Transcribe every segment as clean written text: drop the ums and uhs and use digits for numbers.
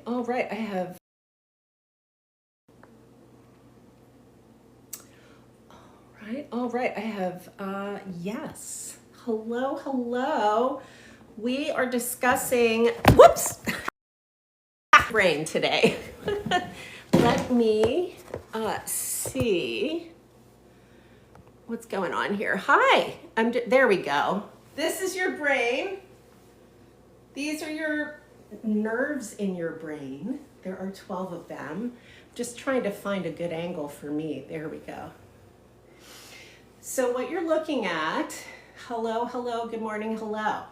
all right. I have. All right. I have, yes. Hello, hello. We are discussing, whoops, brain today. Let me see what's going on here. Hi, there we go. This is your brain. These are your nerves in your brain. There are 12 of them. Just trying to find a good angle for me. There we go. So what you're looking at, hello, hello, good morning, hello.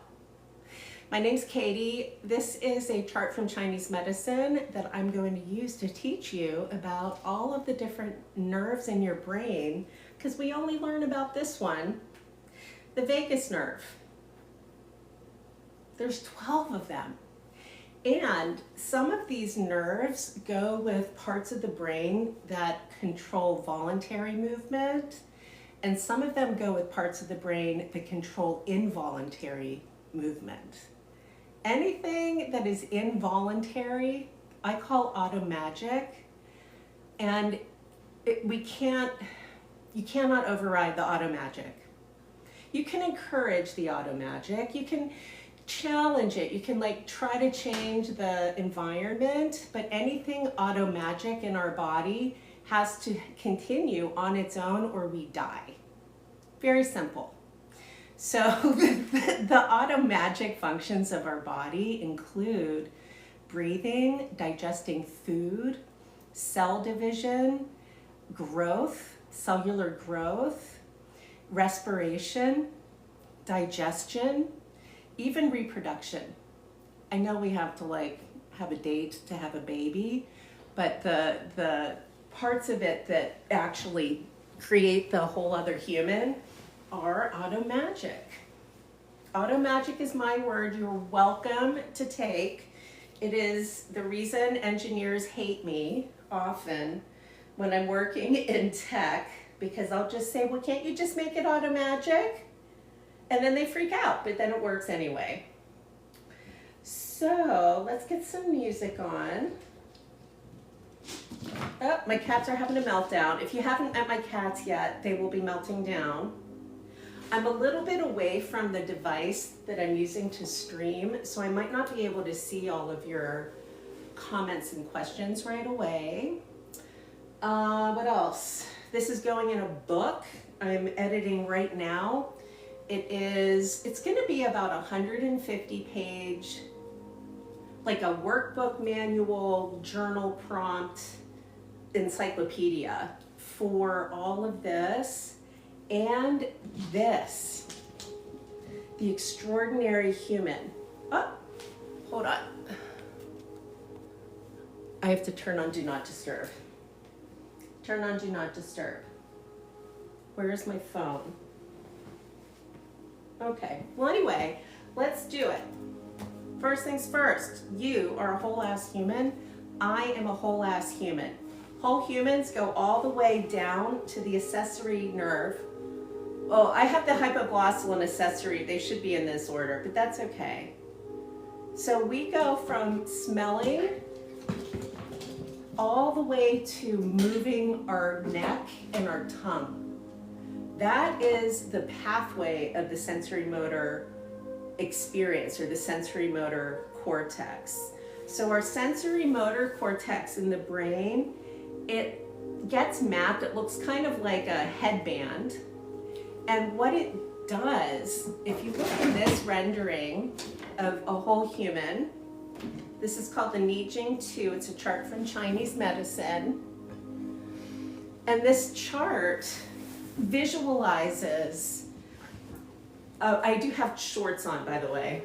My name's Katie. This is a chart from Chinese medicine that I'm going to use to teach you about all of the different nerves in your brain, because we only learn about this one, the vagus nerve. There's 12 of them. And some of these nerves go with parts of the brain that control voluntary movement, and some of them go with parts of the brain that control involuntary movement. Anything that is involuntary, I call automagic, and you cannot override the automagic. You can encourage the automagic, you can challenge it, you can try to change the environment, but anything automagic in our body has to continue on its own or we die. Very simple. So the automagic functions of our body include breathing, digesting food, cell division, growth, cellular growth, respiration, digestion, even reproduction. I know we have to have a date to have a baby, but the parts of it that actually create the whole other human are automagic. Automagic is my word you're welcome to take. It is the reason engineers hate me often when I'm working in tech, because I'll just say, well, can't you just make it automagic? And then they freak out, but then it works anyway. So let's get some music on. Oh, my cats are having a meltdown. If you haven't met my cats yet, they will be melting down. I'm a little bit away from the device that I'm using to stream, so I might not be able to see all of your comments and questions right away. What else? This is going in a book I'm editing right now. It's going to be about 150 page, like a workbook, manual, journal prompt, encyclopedia for all of this and this, the extraordinary human. Oh, hold on. I have to turn on Do Not Disturb. Turn on Do Not Disturb. Where's my phone? Okay, well anyway, let's do it. First things first, you are a whole ass human. I am a whole ass human. Whole humans go all the way down to the accessory nerve. Oh, I have the hypoglossal and accessory. They should be in this order, but that's okay. So we go from smelling all the way to moving our neck and our tongue. That is the pathway of the sensory motor experience, or the sensory motor cortex. So our sensory motor cortex in the brain, it gets mapped. It looks kind of like a headband. And what it does, if you look in this rendering of a whole human, this is called the Neijing Tu. It's a chart from Chinese medicine. And this chart visualizes, I do have shorts on, by the way.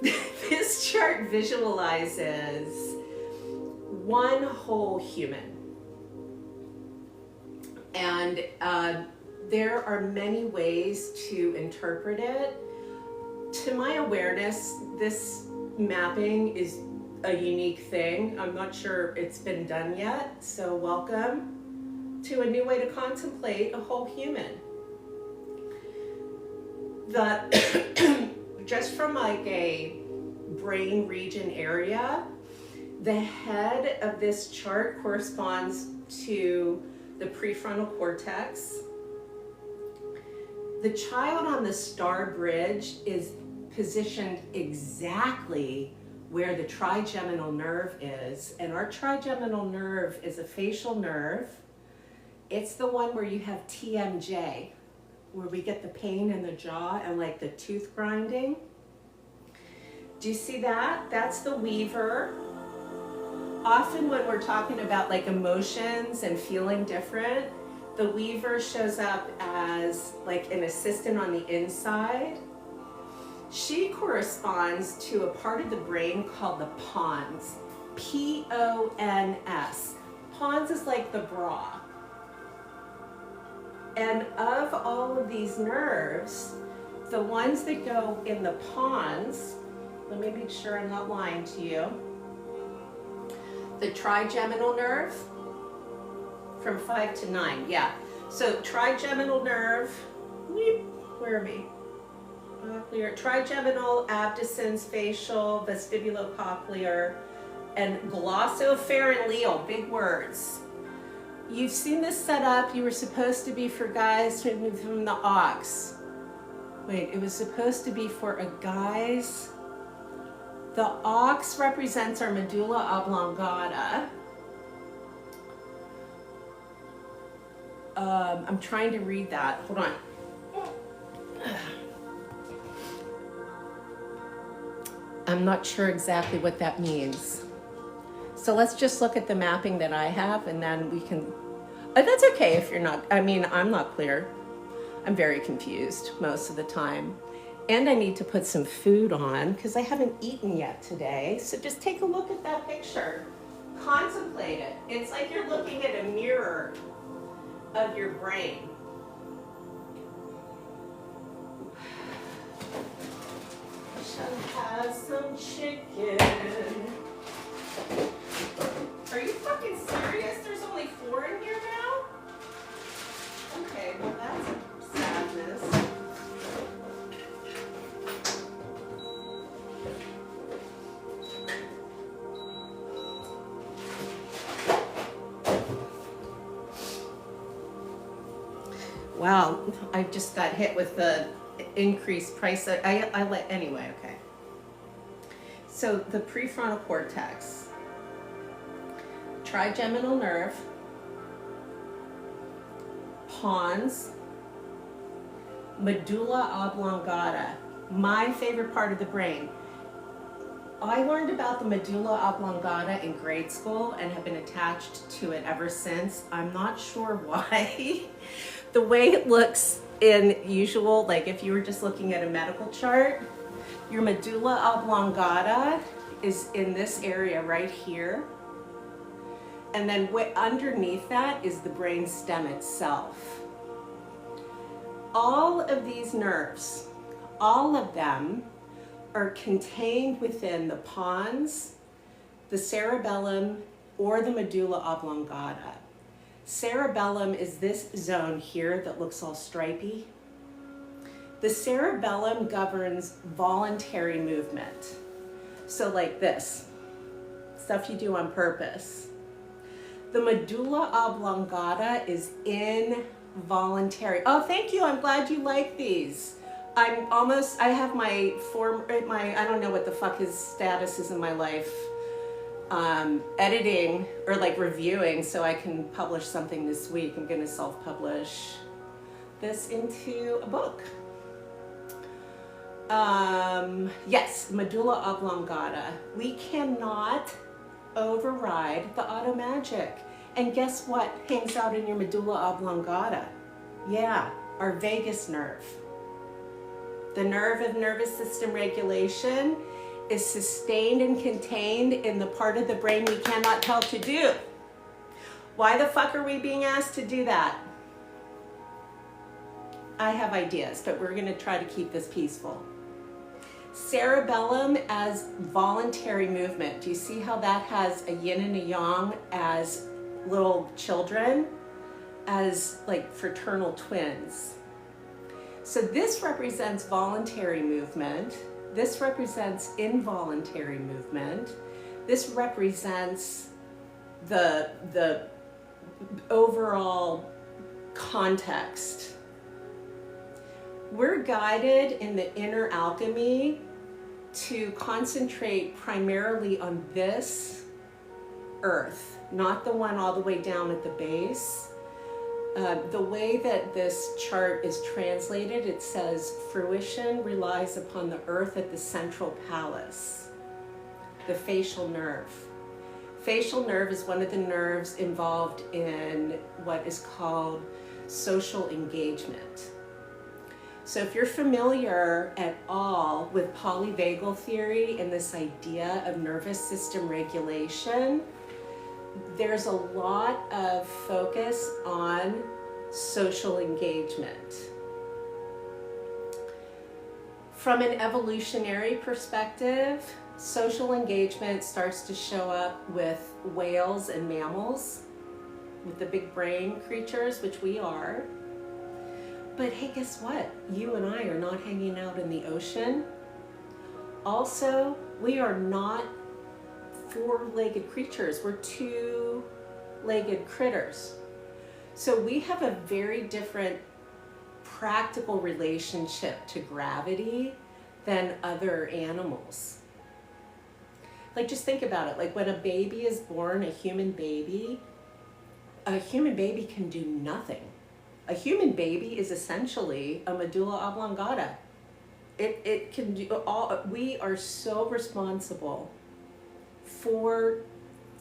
This chart visualizes one whole human. And there are many ways to interpret it. To my awareness, this mapping is a unique thing. I'm not sure it's been done yet, so welcome to a new way to contemplate a whole human. Just from a brain region area. The head of this chart corresponds to the prefrontal cortex. The child on the star bridge is positioned exactly where the trigeminal nerve is. And our trigeminal nerve is a facial nerve. It's the one where you have TMJ, where we get the pain in the jaw and like the tooth grinding. Do you see that? That's the weaver. Often when we're talking about like emotions and feeling different, the weaver shows up as like an assistant on the inside. She corresponds to a part of the brain called the pons, P-O-N-S. Pons is like the bra. And of all of these nerves, the ones that go in the pons, let me make sure I'm not lying to you. The trigeminal nerve, from 5 to 9, yeah. So trigeminal nerve, where are we? Cochlear, trigeminal, abducens, facial, vestibulocochlear, and glossopharyngeal, big words. You've seen this set up. You were supposed to be for guys from the aux. Wait, it was supposed to be for a guys. The aux represents our medulla oblongata. I'm trying to read that. Hold on. I'm not sure exactly what that means. So let's just look at the mapping that I have and then we can, that's okay if you're not, I mean, I'm not clear. I'm very confused most of the time. And I need to put some food on because I haven't eaten yet today. So just take a look at that picture. Contemplate it. It's like you're looking at a mirror of your brain. Shall have some chicken. Are you fucking serious? There's only 4 in here now? Okay, well that's sadness. Wow, I just got hit with the increased price. Anyway, okay. So the prefrontal cortex, trigeminal nerve, pons, medulla oblongata, my favorite part of the brain. I learned about the medulla oblongata in grade school and have been attached to it ever since. I'm not sure why. The way it looks in usual, like if you were just looking at a medical chart, your medulla oblongata is in this area right here. And then underneath that is the brain stem itself. All of these nerves, all of them are contained within the pons, the cerebellum, or the medulla oblongata. Cerebellum is this zone here that looks all stripy. The cerebellum governs voluntary movement. So like this, stuff you do on purpose. The medulla oblongata is involuntary. Oh, thank you, I'm glad you like these. I have my I don't know what the fuck his status is in my life. Editing or like reviewing so I can publish something this week. I'm gonna self-publish this into a book. Yes, medulla oblongata. We cannot override the auto magic. And guess what hangs out in your medulla oblongata? Yeah, our vagus nerve. The nerve of nervous system regulation is sustained and contained in the part of the brain we cannot tell to do. Why the fuck are we being asked to do that? I have ideas, but we're gonna try to keep this peaceful. Cerebellum as voluntary movement. Do you see how that has a yin and a yang as little children, as like fraternal twins? So this represents voluntary movement. This represents involuntary movement. This represents the overall context. We're guided in the inner alchemy to concentrate primarily on this earth, not the one all the way down at the base. The way that this chart is translated, it says, fruition relies upon the earth at the central palace, the facial nerve. Facial nerve is one of the nerves involved in what is called social engagement. So if you're familiar at all with polyvagal theory and this idea of nervous system regulation, there's a lot of focus on social engagement. From an evolutionary perspective, social engagement starts to show up with whales and mammals, with the big brain creatures, which we are. But hey, guess what? You and I are not hanging out in the ocean. Also, we are not four-legged creatures. We're two-legged critters. So we have a very different practical relationship to gravity than other animals. Like, just think about it. Like, when a baby is born, a human baby can do nothing. A human baby is essentially a medulla oblongata. It can do all. We are so responsible for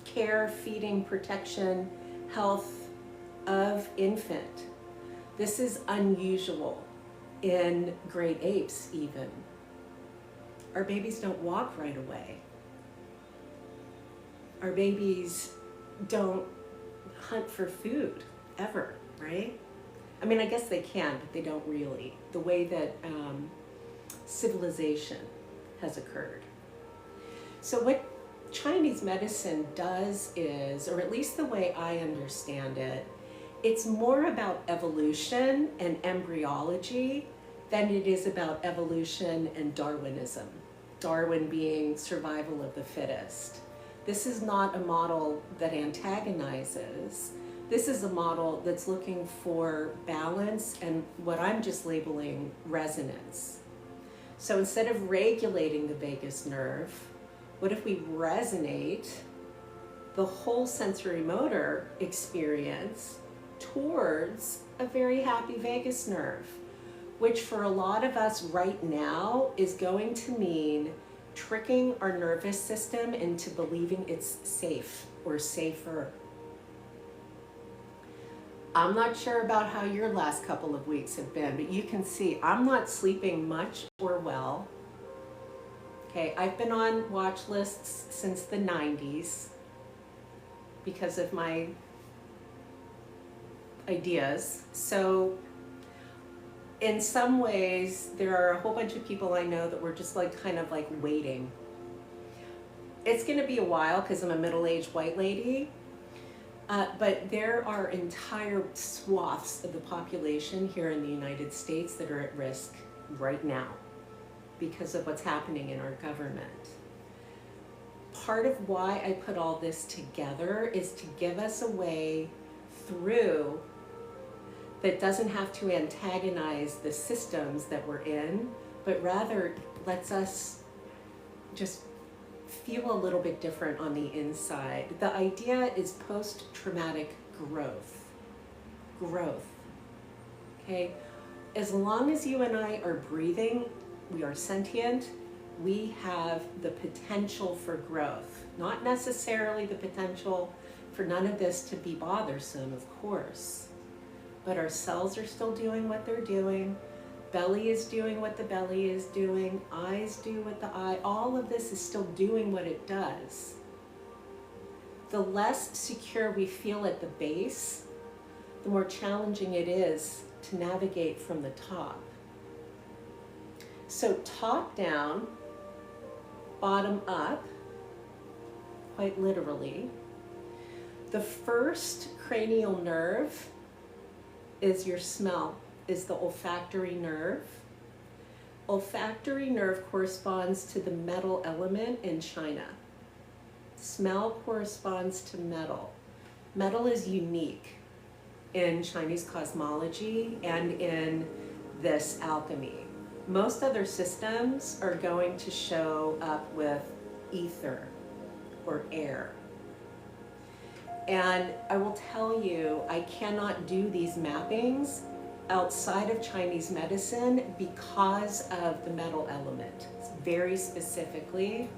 care, feeding, protection, health of infant. This is unusual in great apes even. Our babies don't walk right away. Our babies don't hunt for food ever, right? I mean, I guess they can, but they don't really. The way that civilization has occurred. So what Chinese medicine does is, or at least the way I understand it, it's more about evolution and embryology than it is about evolution and Darwinism. Darwin being survival of the fittest. This is not a model that antagonizes. This is a model that's looking for balance and what I'm just labeling resonance. So instead of regulating the vagus nerve, what if we resonate the whole sensory motor experience towards a very happy vagus nerve, which for a lot of us right now is going to mean tricking our nervous system into believing it's safe or safer. I'm not sure about how your last couple of weeks have been, but you can see I'm not sleeping much or well. Okay, I've been on watch lists since the 90s because of my ideas. So in some ways, there are a whole bunch of people I know that were just like kind of like waiting. It's going to be a while because I'm a middle-aged white lady. But there are entire swaths of the population here in the United States that are at risk right now because of what's happening in our government. Part of why I put all this together is to give us a way through that doesn't have to antagonize the systems that we're in, but rather lets us just feel a little bit different on the inside. The idea is post-traumatic growth. Okay? As long as you and I are breathing, we are sentient, we have the potential for growth. Not necessarily the potential for none of this to be bothersome, of course. But our cells are still doing what they're doing. Belly is doing what the belly is doing. Eyes do what the eye. All of this is still doing what it does. The less secure we feel at the base, the more challenging it is to navigate from the top. So top down, bottom up, quite literally. The first cranial nerve is your smell, is the olfactory nerve. Olfactory nerve corresponds to the metal element in China. Smell corresponds to metal. Metal is unique in Chinese cosmology and in this alchemy. Most other systems are going to show up with ether or air. And I will tell you, I cannot do these mappings outside of Chinese medicine because of the metal element. Very specifically,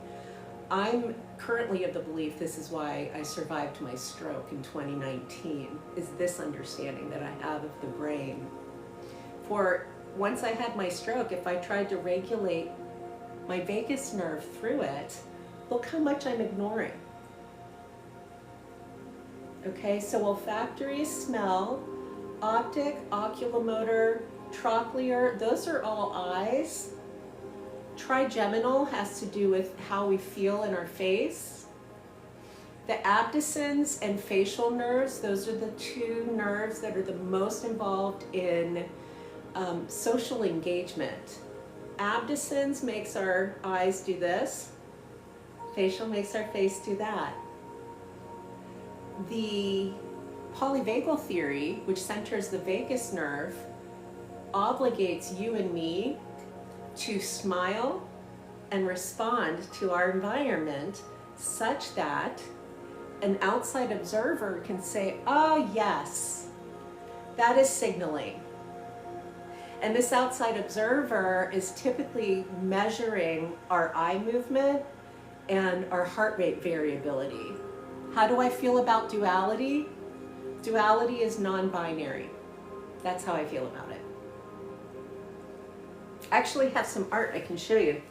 I'm currently of the belief this is why I survived my stroke in 2019, is this understanding that I have of the brain. For once I had my stroke, if I tried to regulate my vagus nerve through it, look how much I'm ignoring. Okay, so olfactory, smell, optic, oculomotor, trochlear, those are all eyes. Trigeminal has to do with how we feel in our face. The abducens and facial nerves, those are the two nerves that are the most involved in social engagement. Abducens makes our eyes do this. Facial makes our face do that. The polyvagal theory, which centers the vagus nerve, obligates you and me to smile and respond to our environment such that an outside observer can say, oh yes, that is signaling. And this outside observer is typically measuring our eye movement and our heart rate variability. How do I feel about duality? Duality is non-binary. That's how I feel about it. I actually have some art I can show you.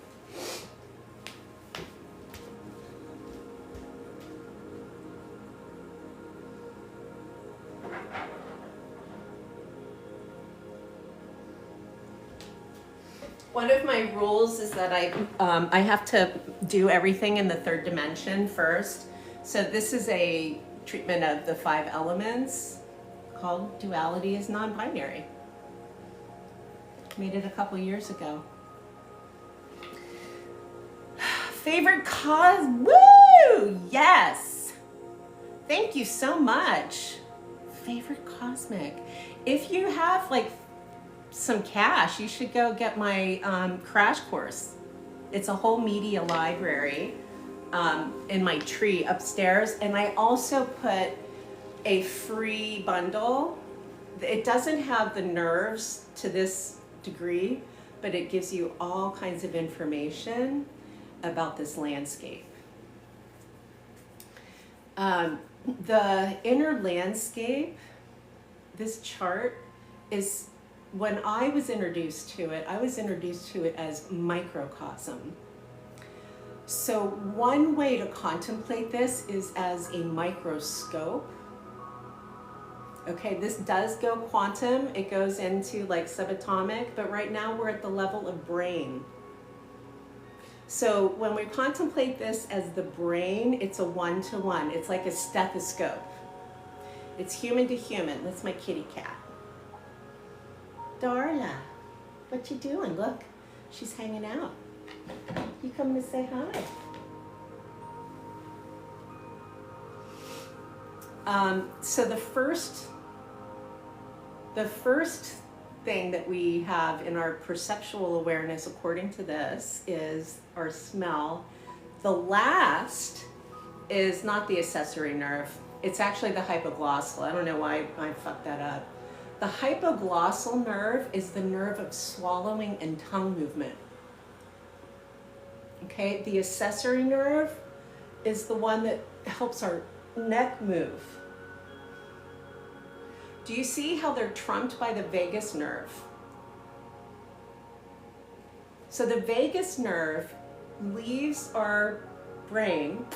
One of my rules is that I have to do everything in the third dimension first. So this is a treatment of the 5 elements called Duality is Non-Binary. Made it a couple years ago. Favorite cause? Woo! Yes! Thank you so much. Favorite cosmic. If you have like some cash, you should go get my crash course. It's a whole media library in my tree upstairs, and I also put a free bundle. It doesn't have the nerves to this degree, but it gives you all kinds of information about this landscape. The inner landscape, this chart is, when I was introduced to it as microcosm. So one way to contemplate this is as a microscope. Okay, this does go quantum. It goes into like subatomic, but right now we're at the level of brain. So when we contemplate this as the brain, it's a one-to-one. It's like a stethoscope. It's human to human. That's my kitty cat. Darla, what you doing? Look, she's hanging out. You coming to say hi? So the first thing that we have in our perceptual awareness, according to this, is our smell. The last is not the accessory nerve. It's actually the hypoglossal. I don't know why I fucked that up. The hypoglossal nerve is the nerve of swallowing and tongue movement. Okay, the accessory nerve is the one that helps our neck move. Do you see how they're trumped by the vagus nerve? So the vagus nerve leaves our brain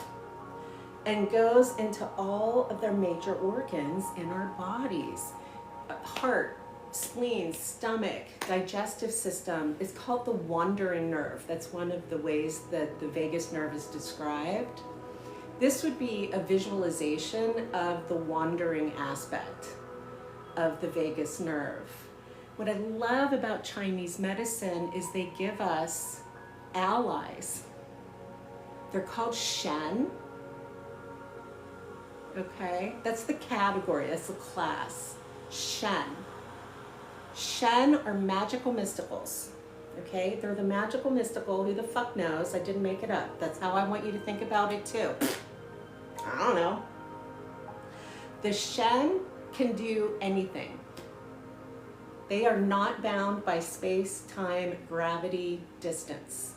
and goes into all of their major organs in our bodies. Heart, spleen, stomach, digestive system. It's called the wandering nerve. That's one of the ways that the vagus nerve is described. This would be a visualization of the wandering aspect of the vagus nerve. What I love about Chinese medicine is they give us allies. They're called Shen. Okay, that's the category, that's the class. Shen. Shen are magical mysticals. Okay, they're the magical mystical. Who the fuck knows? I didn't make it up. That's how I want you to think about it too. I don't know. The Shen can do anything. They are not bound by space, time, gravity, distance.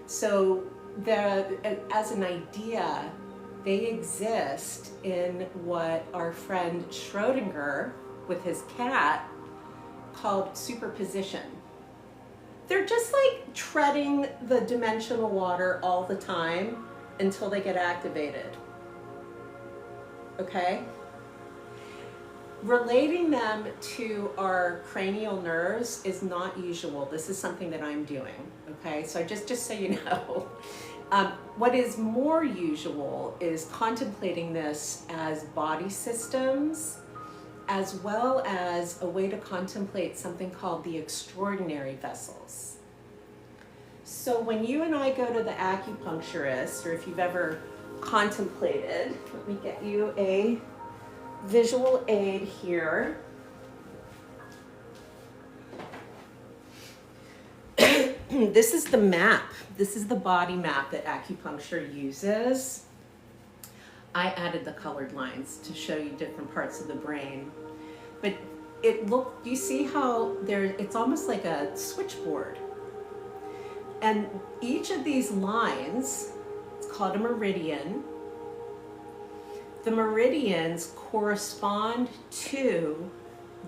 So as an idea, they exist in what our friend Schrodinger with his cat called superposition. They're just like treading the dimensional water all the time until they get activated. Okay? Relating them to our cranial nerves is not usual. This is something that I'm doing, okay? So just so you know. What is more usual is contemplating this as body systems, as well as a way to contemplate something called the extraordinary vessels. So when you and I go to the acupuncturist, or if you've ever contemplated, let me get you a visual aid here. This is the map. This is the body map that acupuncture uses. I added the colored lines to show you different parts of the brain. But you see how it's almost like a switchboard. And each of these lines, it's called a meridian. The meridians correspond to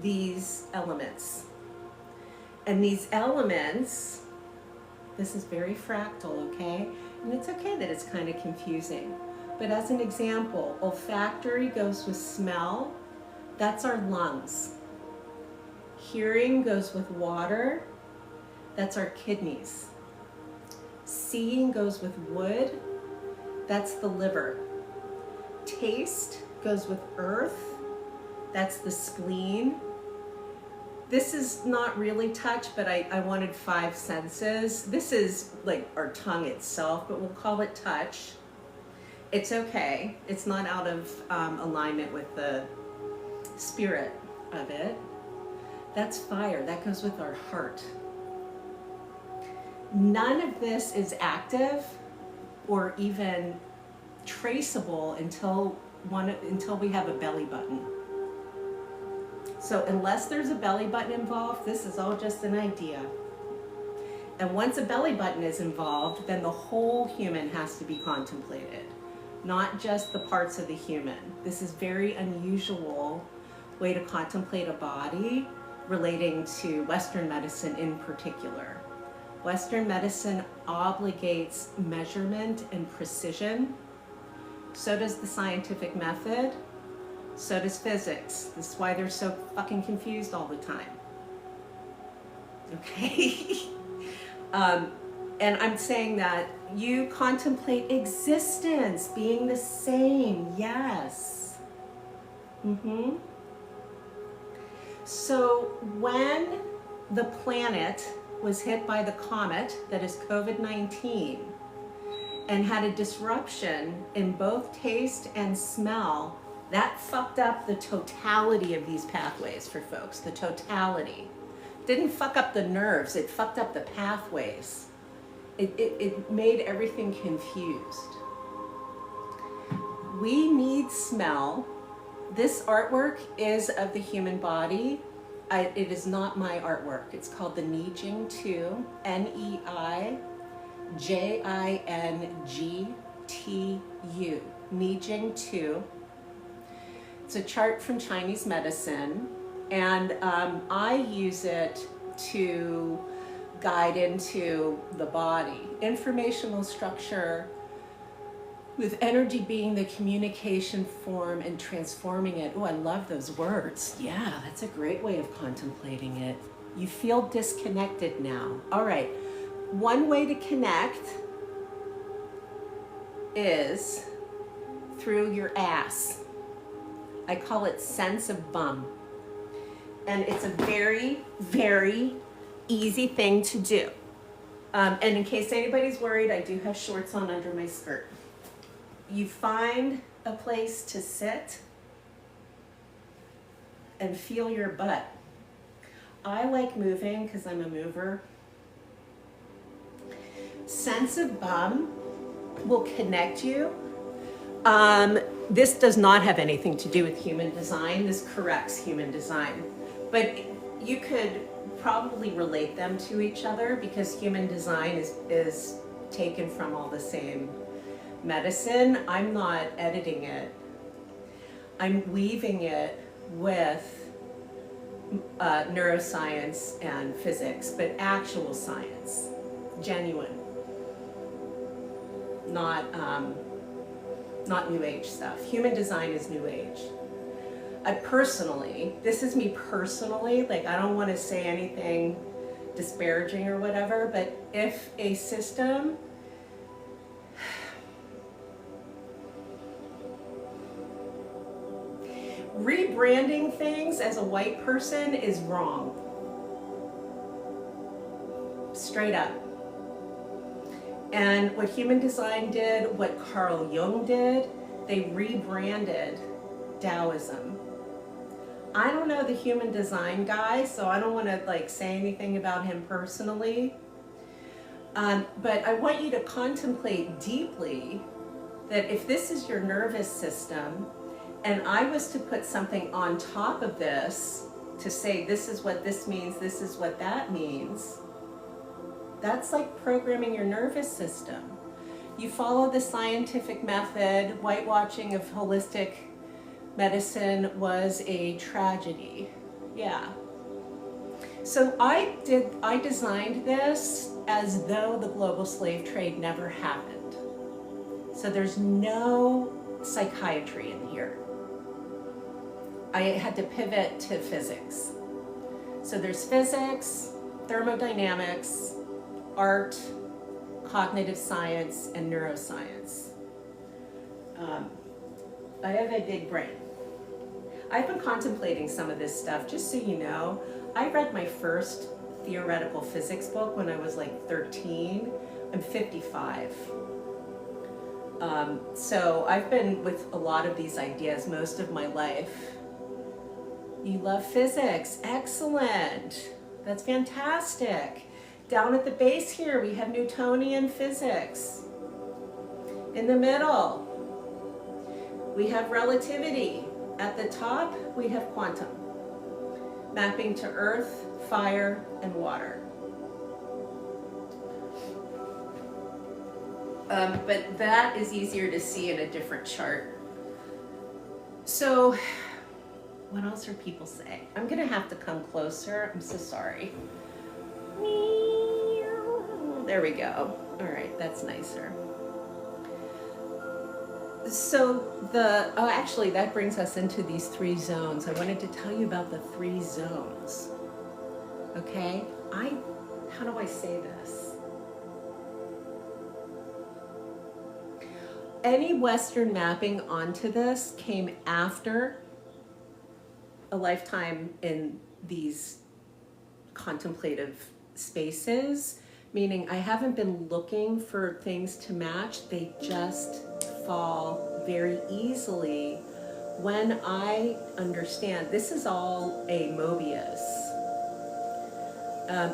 these elements. And these elements, this is very fractal, okay? And it's okay that it's kind of confusing. But as an example, olfactory goes with smell. That's our lungs. Hearing goes with water. That's our kidneys. Seeing goes with wood. That's the liver. Taste goes with earth. That's the spleen. This is not really touch, but I wanted 5 senses. This is like our tongue itself, but we'll call it touch. It's okay. It's not out of alignment with the spirit of it. That's fire. That goes with our heart. None of this is active or even traceable until we have a belly button. So unless there's a belly button involved, this is all just an idea. And once a belly button is involved, then the whole human has to be contemplated, not just the parts of the human. This is very unusual way to contemplate a body relating to Western medicine in particular. Western medicine obligates measurement and precision. So does the scientific method. So does physics. This is why they're so fucking confused all the time. Okay? And I'm saying that you contemplate existence being the same. Yes. So when the planet was hit by the comet that is COVID-19 and had a disruption in both taste and smell, that fucked up the totality of these pathways for folks, the totality. Didn't fuck up the nerves, it fucked up the pathways. It made everything confused. We need smell. This artwork is of the human body. It is not my artwork. It's called the Neijing Tu, Neijingtu, Neijing Tu. It's a chart from Chinese medicine, and I use it to guide into the body. Informational structure, with energy being the communication form and transforming it. Oh, I love those words. Yeah, that's a great way of contemplating it. You feel disconnected now. All right, one way to connect is through your ass. I call it sense of bum. And it's a very, very easy thing to do. And in case anybody's worried, I do have shorts on under my skirt. You find a place to sit and feel your butt. I like moving because I'm a mover. Sense of bum will connect you. This does not have anything to do with human design. This corrects human design. But you could probably relate them to each other because human design is taken from all the same medicine. I'm not editing it. I'm weaving it with neuroscience and physics, but actual science, genuine, not New Age stuff. Human design is New Age. Personally, this is me personally, like I don't want to say anything disparaging or whatever, but if a system rebranding things as a white person is wrong. Straight up. And what human design did, what Carl Jung did, they rebranded Taoism. I don't know the human design guy, so I don't want to like say anything about him personally. But I want you to contemplate deeply that if this is your nervous system, and I was to put something on top of this to say this is what this means, this is what that means, that's like programming your nervous system. You follow the scientific method, whitewashing of holistic medicine was a tragedy. Yeah. So I designed this as though the global slave trade never happened. So there's no psychiatry in here. I had to pivot to physics. So there's physics, thermodynamics, art, cognitive science, and neuroscience. I have a big brain. I've been contemplating some of this stuff, just so you know. I read my first theoretical physics book when I was like 13. I'm 55. So I've been with a lot of these ideas most of my life. You love physics, excellent. That's fantastic. Down at the base here, we have Newtonian physics. In the middle, we have relativity. At the top, we have quantum, mapping to earth, fire, and water. But that is easier to see in a different chart. So, what else are people saying? I'm gonna have to come closer. I'm so sorry. There we go. All right, that's nicer. So actually that brings us into these 3 zones. I wanted to tell you about the 3 zones. Okay? How do I say this? Any Western mapping onto this came after a lifetime in these contemplative spaces, meaning I haven't been looking for things to match. They just fall very easily when I understand this is all a Mobius.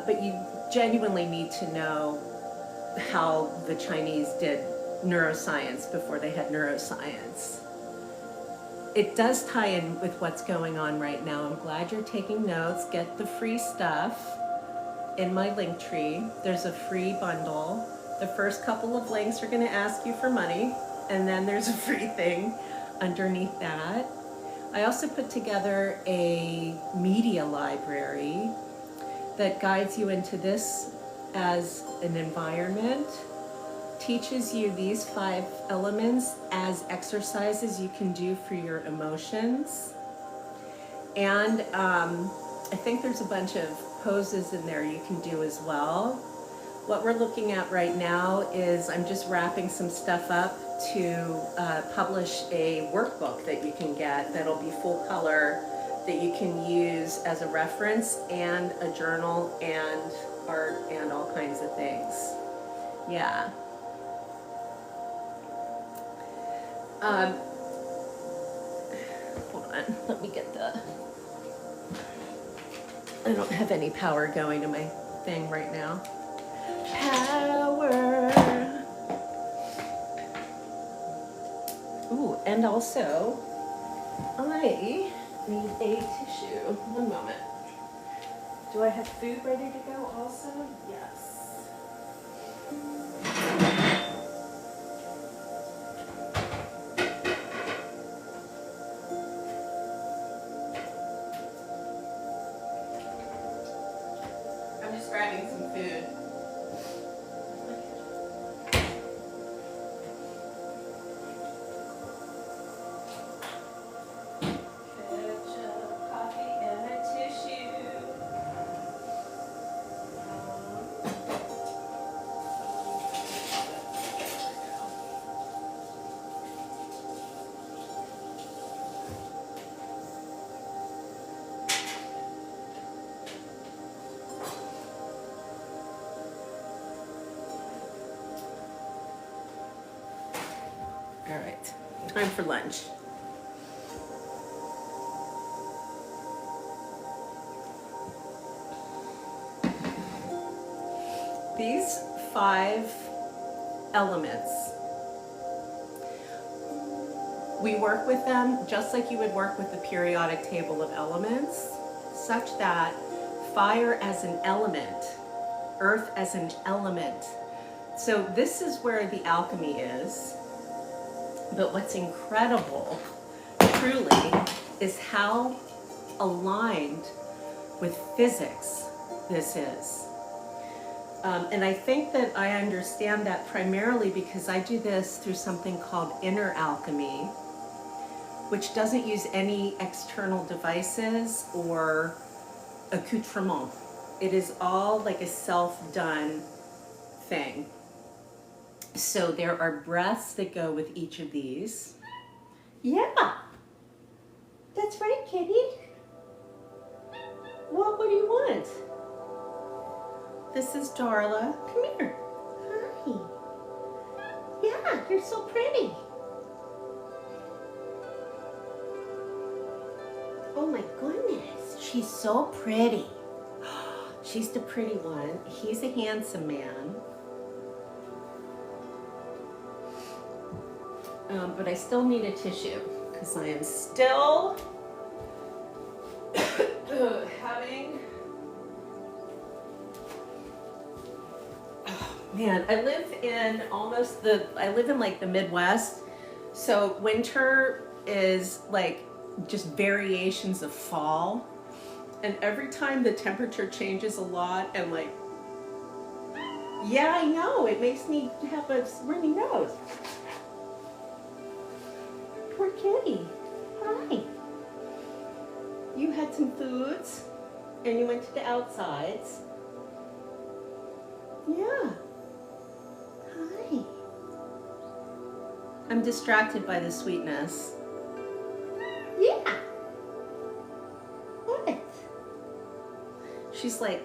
But you genuinely need to know how the Chinese did neuroscience before they had neuroscience. It does tie in with what's going on right now. I'm glad you're taking notes. Get the free stuff in my link tree. There's a free bundle. The first couple of links are going to ask you for money, and then there's a free thing underneath that. I also put together a media library that guides you into this as an environment, teaches you these 5 elements as exercises you can do for your emotions. And I think there's a bunch of poses in there you can do as well. What we're looking at right now is I'm just wrapping some stuff up to publish a workbook that you can get that'll be full color that you can use as a reference and a journal and art and all kinds of things. Yeah. Hold on, let me get the, I don't have any power going to my thing right now. Power. Ooh, and also, I need a tissue. One moment. Do I have food ready to go also? Yes. I'm just grabbing some food. All right, time for lunch. These 5 elements, we work with them just like you would work with the periodic table of elements, such that fire as an element, earth as an element. So this is where the alchemy is. But what's incredible, truly, is how aligned with physics this is. And I think that I understand that primarily because I do this through something called inner alchemy, which doesn't use any external devices or accoutrement. It is all like a self-done thing. So there are breaths that go with each of these. Yeah, that's right, kitty. What do you want? This is Darla. Come here. Hi. Yeah, you're so pretty. Oh my goodness, she's so pretty. She's the pretty one. He's a handsome man. But I still need a tissue because I am still having, oh man, I live in like the Midwest. So winter is like just variations of fall. And every time the temperature changes a lot and like, yeah, I know, it makes me have a runny nose. Poor kitty. Hi. You had some foods and you went to the outsides. Yeah. Hi. I'm distracted by the sweetness. Yeah. What? She's like,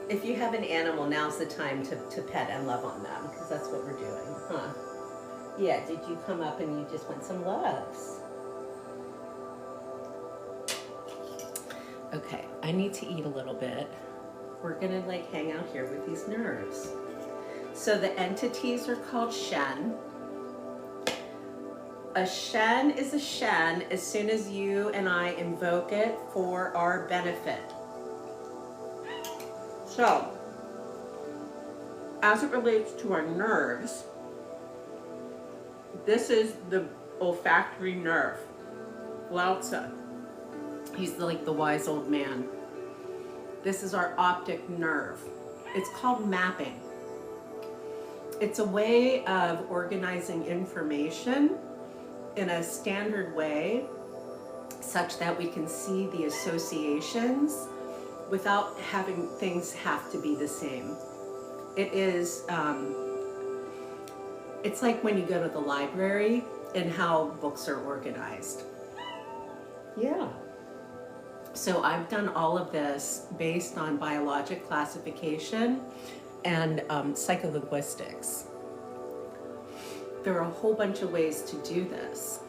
if you have an animal, now's the time to pet and love on them, because that's what we're doing, huh? Yeah, did you come up and you just want some loves? Okay, I need to eat a little bit. We're gonna like hang out here with these nerves. So the entities are called Shen. A Shen is a Shen as soon as you and I invoke it for our benefit. So, as it relates to our nerves, this is the olfactory nerve. Lao Tzu. He's like the wise old man. This is our optic nerve. It's called mapping. It's a way of organizing information in a standard way such that we can see the associations without having things have to be the same. It is, it's like when you go to the library and how books are organized. Yeah. So I've done all of this based on biologic classification and psycholinguistics. There are a whole bunch of ways to do this.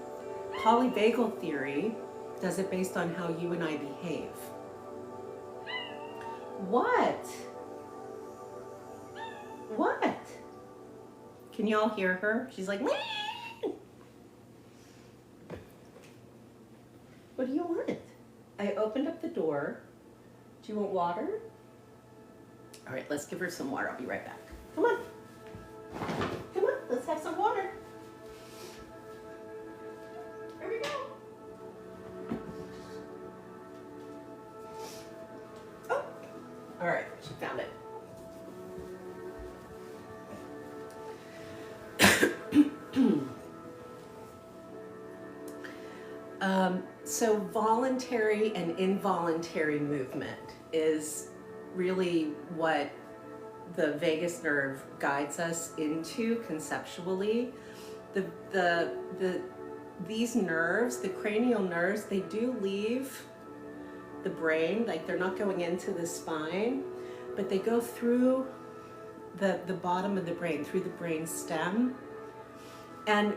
Polyvagal theory does it based on how you and I behave. What? What? Can you all hear her? She's like, Wee! What do you want? I opened up the door. Do you want water? All right, let's give her some water. I'll be right back. Come on. Come on, let's have some water. Here we go. Oh, all right, she found it. So voluntary and involuntary movement is really what the vagus nerve guides us into conceptually. These nerves, the cranial nerves, they do leave the brain, like they're not going into the spine, but they go through the bottom of the brain, through the brain stem. And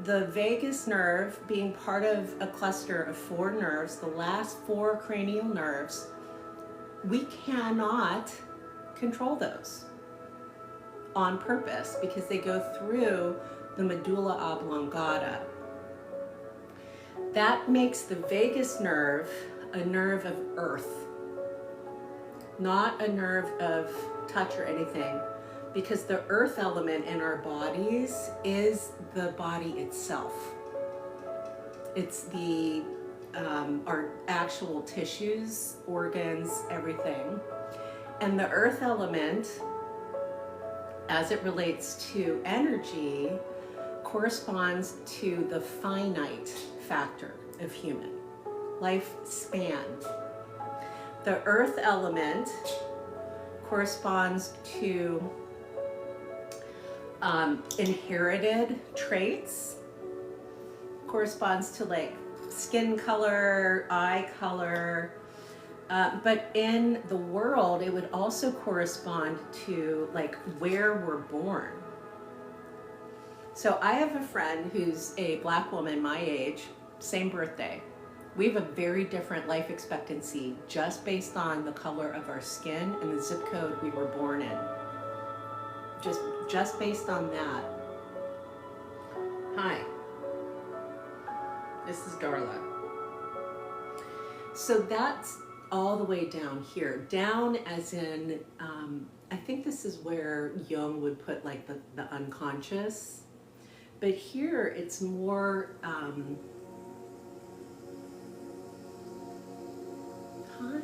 the vagus nerve, being part of a cluster of 4 nerves, the last 4 cranial nerves, we cannot control those on purpose because they go through the medulla oblongata. That makes the vagus nerve a nerve of earth, not a nerve of touch or anything, because the earth element in our bodies is the body itself. It's the our actual tissues, organs, everything. And the earth element, as it relates to energy, corresponds to the finite factor of human lifespan. The earth element corresponds to inherited traits, corresponds to like skin color, eye color, but in the world it would also correspond to like where we're born. So I have a friend who's a Black woman my age, same birthday. We have a very different life expectancy just based on the color of our skin and the zip code we were born in. Just based on that. Hi. This is Darla. So that's all the way down here. Down as in, I think this is where Jung would put like the unconscious. But here it's more, hi. Hi.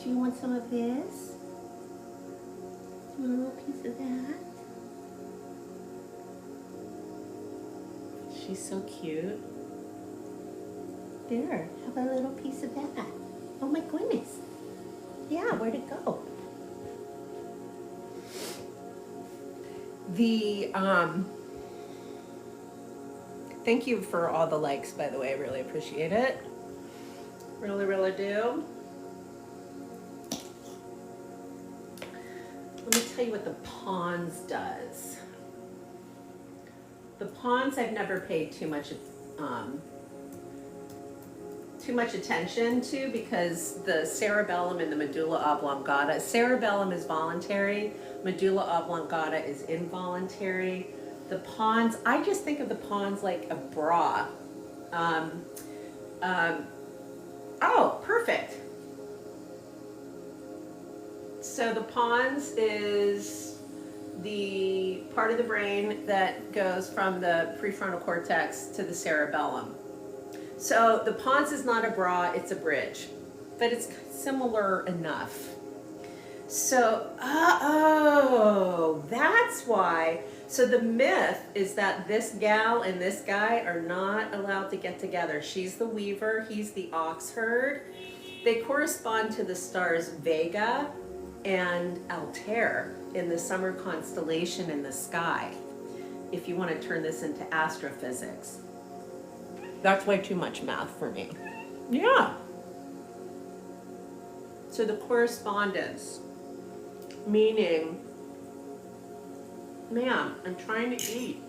Do you want some of this? Do you want a little piece of that? She's so cute. There, have a little piece of that. Oh my goodness. Yeah, where'd it go? Thank you for all the likes, by the way. I really appreciate it. Really, really do. Let me tell you what the pons does. The pons I've never paid too much attention to because the cerebellum and the medulla oblongata. Cerebellum is voluntary, medulla oblongata is involuntary. The pons, I just think of the pons like a bra. Oh, perfect. So the pons is the part of the brain that goes from the prefrontal cortex to the cerebellum. So the pons is not a bra, it's a bridge, but it's similar enough. So, oh, that's why. So the myth is that this gal and this guy are not allowed to get together. She's the weaver, he's the ox herd. They correspond to the stars Vega and Altair in the summer constellation in the sky, if you want to turn this into astrophysics. That's way too much math for me. Yeah. So the correspondence, meaning, ma'am, I'm trying to eat.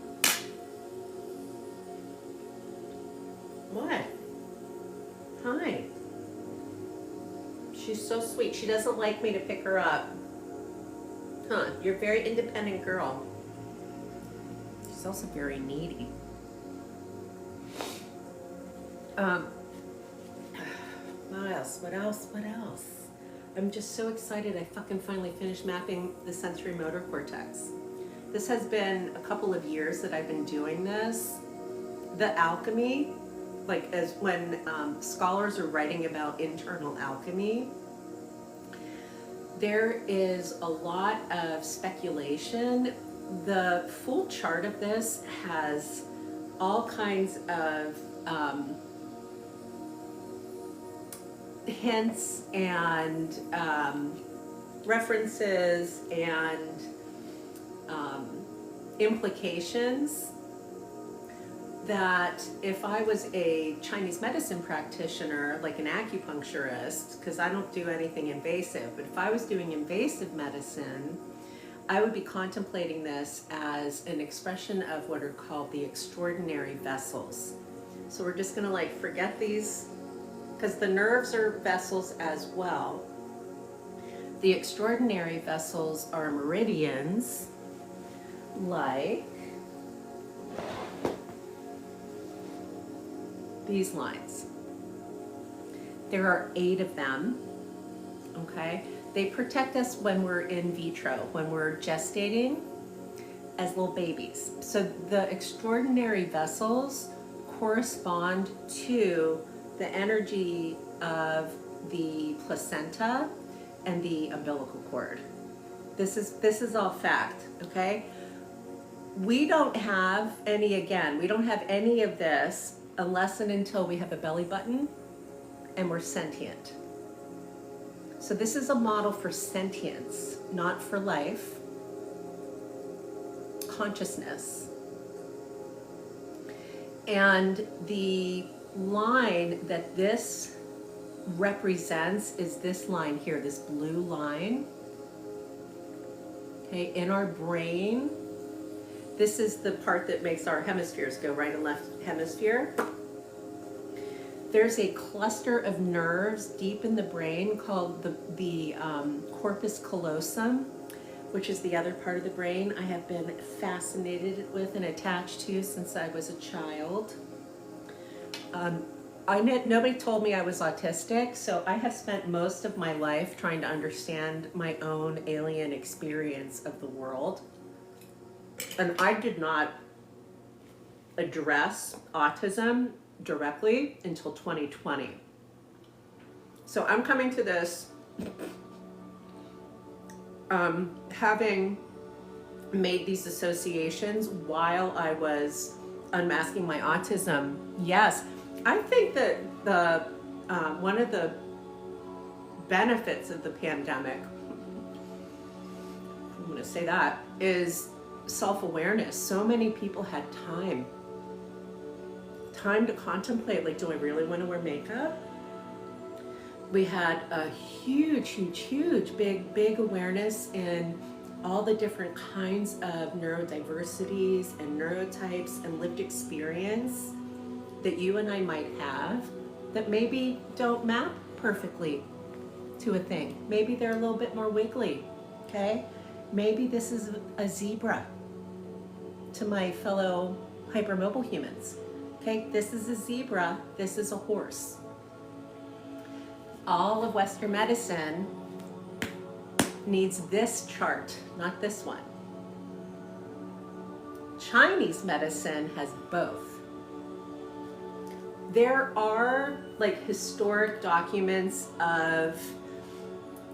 What? Hi. She's so sweet. She doesn't like me to pick her up. Huh, you're a very independent girl. She's also very needy. What else? What else? What else? I'm just so excited I fucking finally finished mapping the sensory motor cortex. This has been a couple of years that I've been doing this. The alchemy, like as when scholars are writing about internal alchemy, there is a lot of speculation. The full chart of this has all kinds of hints and references and implications that if I was a Chinese medicine practitioner, like an acupuncturist, because I don't do anything invasive, but if I was doing invasive medicine, I would be contemplating this as an expression of what are called the extraordinary vessels. So we're just gonna like forget these, because the nerves are vessels as well. The extraordinary vessels are meridians, like these lines. There are 8 of them, okay? They protect us when we're in vitro, when we're gestating as little babies. So the extraordinary vessels correspond to the energy of the placenta and the umbilical cord. This is all fact, okay? We don't have any, again, we don't have any of this unless and until we have a belly button and we're sentient. So this is a model for sentience, not for life. Consciousness. And the line that this represents is this line here, this blue line. Okay, in our brain, this is the part that makes our hemispheres go, right and left hemisphere. There's a cluster of nerves deep in the brain called the corpus callosum, which is the other part of the brain I have been fascinated with and attached to since I was a child. Nobody told me I was autistic, so I have spent most of my life trying to understand my own alien experience of the world. And I did not address autism directly until 2020. So I'm coming to this having made these associations while I was unmasking my autism. Yes, I think that the one of the benefits of the pandemic, I'm going to say that, is self-awareness. So many people had time to contemplate, like, do I really want to wear makeup? We had a huge, big awareness in all the different kinds of neurodiversities and neurotypes and lived experience that you and I might have that maybe don't map perfectly to a thing. Maybe they're a little bit more wiggly, okay? Maybe this is a zebra to my fellow hypermobile humans. Okay, this is a zebra, this is a horse. All of Western medicine needs this chart, not this one. Chinese medicine has both. There are like historic documents of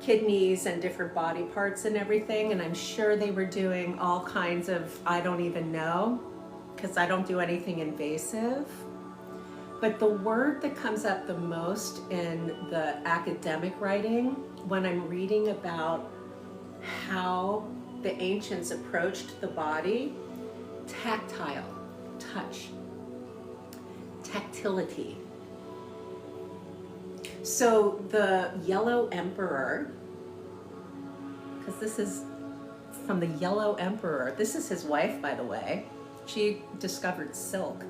kidneys and different body parts and everything, and I'm sure they were doing all kinds of, I don't even know, because I don't do anything invasive. But the word that comes up the most in the academic writing when I'm reading about how the ancients approached the body, tactile, touch, tactility. So the Yellow Emperor, because this is from the Yellow Emperor, this is his wife, by the way. She discovered silk.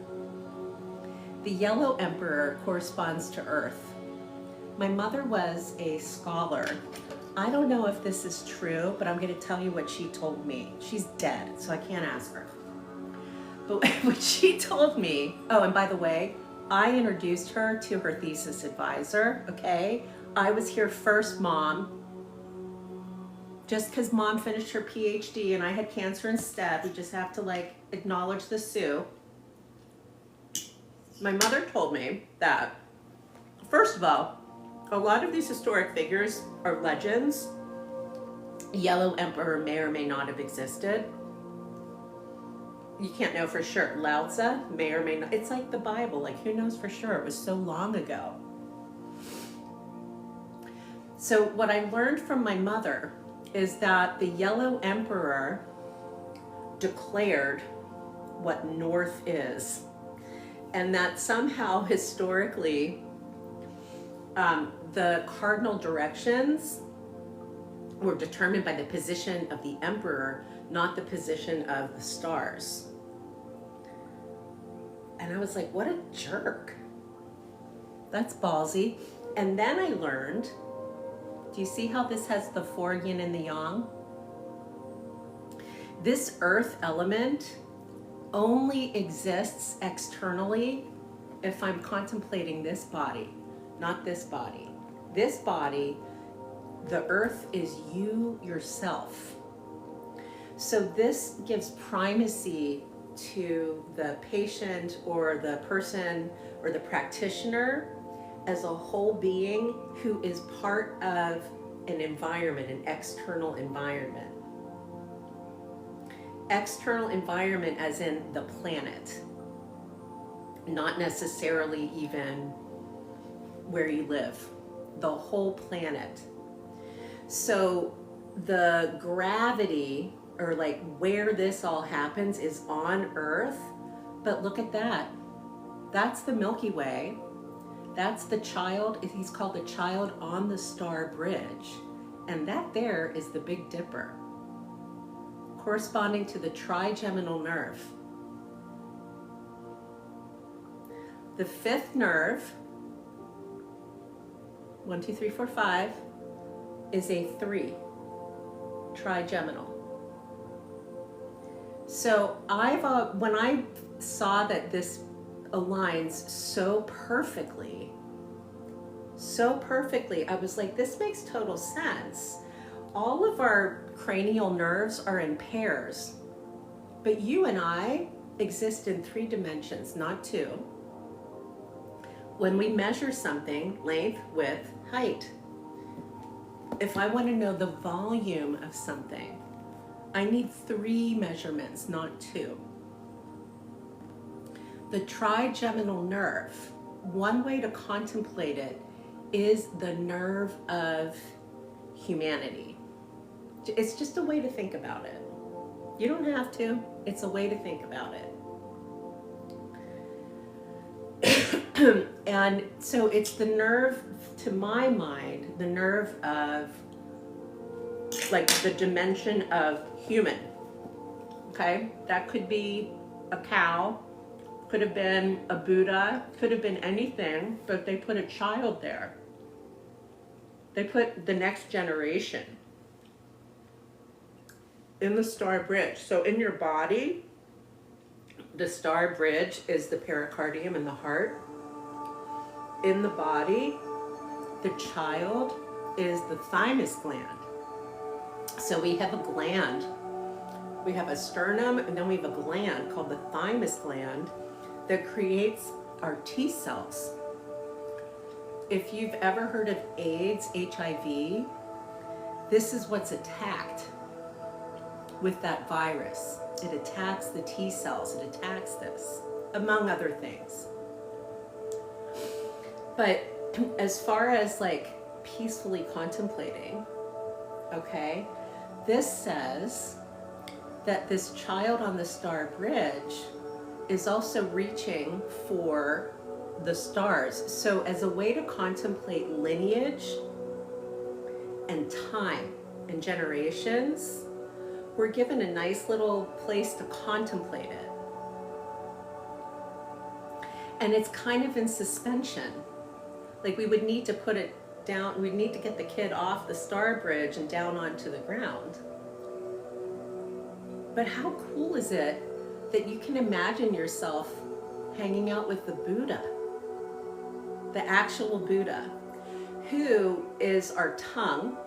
The Yellow Emperor corresponds to Earth. My mother was a scholar. I don't know if this is true, but I'm going to tell you what she told me. She's dead, so I can't ask her. But what she told me, oh, and by the way, I introduced her to her thesis advisor, okay? I was here first, Mom. Just because Mom finished her PhD and I had cancer instead, we just have to like acknowledge the Sue. My mother told me that, first of all, a lot of these historic figures are legends. Yellow Emperor may or may not have existed. You can't know for sure. Lao Tzu may or may not. It's like the Bible, like who knows for sure? It was so long ago. So what I learned from my mother is that the Yellow Emperor declared what North is. And that somehow historically, the cardinal directions were determined by the position of the emperor, not the position of the stars. And I was like, what a jerk. That's ballsy. And then I learned, do you see how this has the 4 yin and the yang? This earth element only exists externally if I'm contemplating this body, not this body. This body, the earth is you yourself. So this gives primacy to the patient or the person or the practitioner as a whole being who is part of an environment, an external environment. External environment as in the planet, not necessarily even where you live, the whole planet. So the gravity, or like where this all happens, is on Earth, but look at that. That's the Milky Way. That's the child, he's called the child on the star bridge. And that there is the Big Dipper, corresponding to the trigeminal nerve. The 5th nerve, 1, 2, 3, 4, 5, is a 3, trigeminal. So when I saw that this aligns so perfectly, I was like, this makes total sense. All of our cranial nerves are in pairs, but you and I exist in 3 dimensions, not 2. When we measure something, length, width, height, if I want to know the volume of something, I need 3 measurements, not 2. The trigeminal nerve, one way to contemplate it is the nerve of humanity. It's just a way to think about it. You don't have to, it's a way to think about it. And so it's the nerve, to my mind, the nerve of like the dimension of human, okay? That could be a cow, could have been a Buddha, could have been anything, but they put a child there. They put the next generation in the star bridge. So in your body, the star bridge is the pericardium and the heart. In the body, the child is the thymus gland. So we have a gland. We have a sternum, and then we have a gland called the thymus gland that creates our T cells. If you've ever heard of AIDS, HIV, this is what's attacked with that virus. It attacks the T cells, it attacks this, among other things. But as far as like peacefully contemplating, okay, this says that this child on the star bridge is also reaching for the stars. So as a way to contemplate lineage and time and generations, we're given a nice little place to contemplate it. And it's kind of in suspension. Like we would need to put it down, we'd need to get the kid off the star bridge and down onto the ground. But how cool is it that you can imagine yourself hanging out with the Buddha, the actual Buddha, who is our tongue.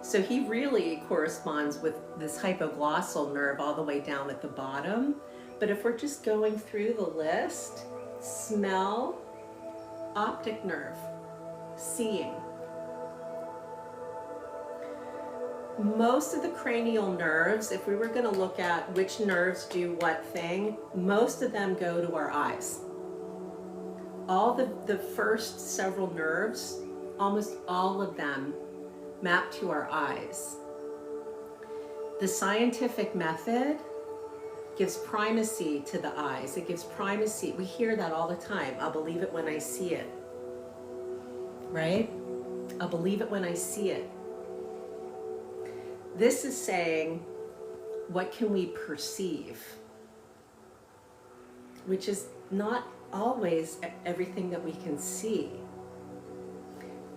So he really corresponds with this hypoglossal nerve all the way down at the bottom. But if we're just going through the list, smell, optic nerve, seeing. Most of the cranial nerves, if we were going to look at which nerves do what thing, most of them go to our eyes. All the first several nerves, almost all of them map to our eyes. The scientific method gives primacy to the eyes. It gives primacy. We hear that all the time. I'll believe it when I see it. Right? I'll believe it when I see it. This is saying, what can we perceive? Which is not always everything that we can see.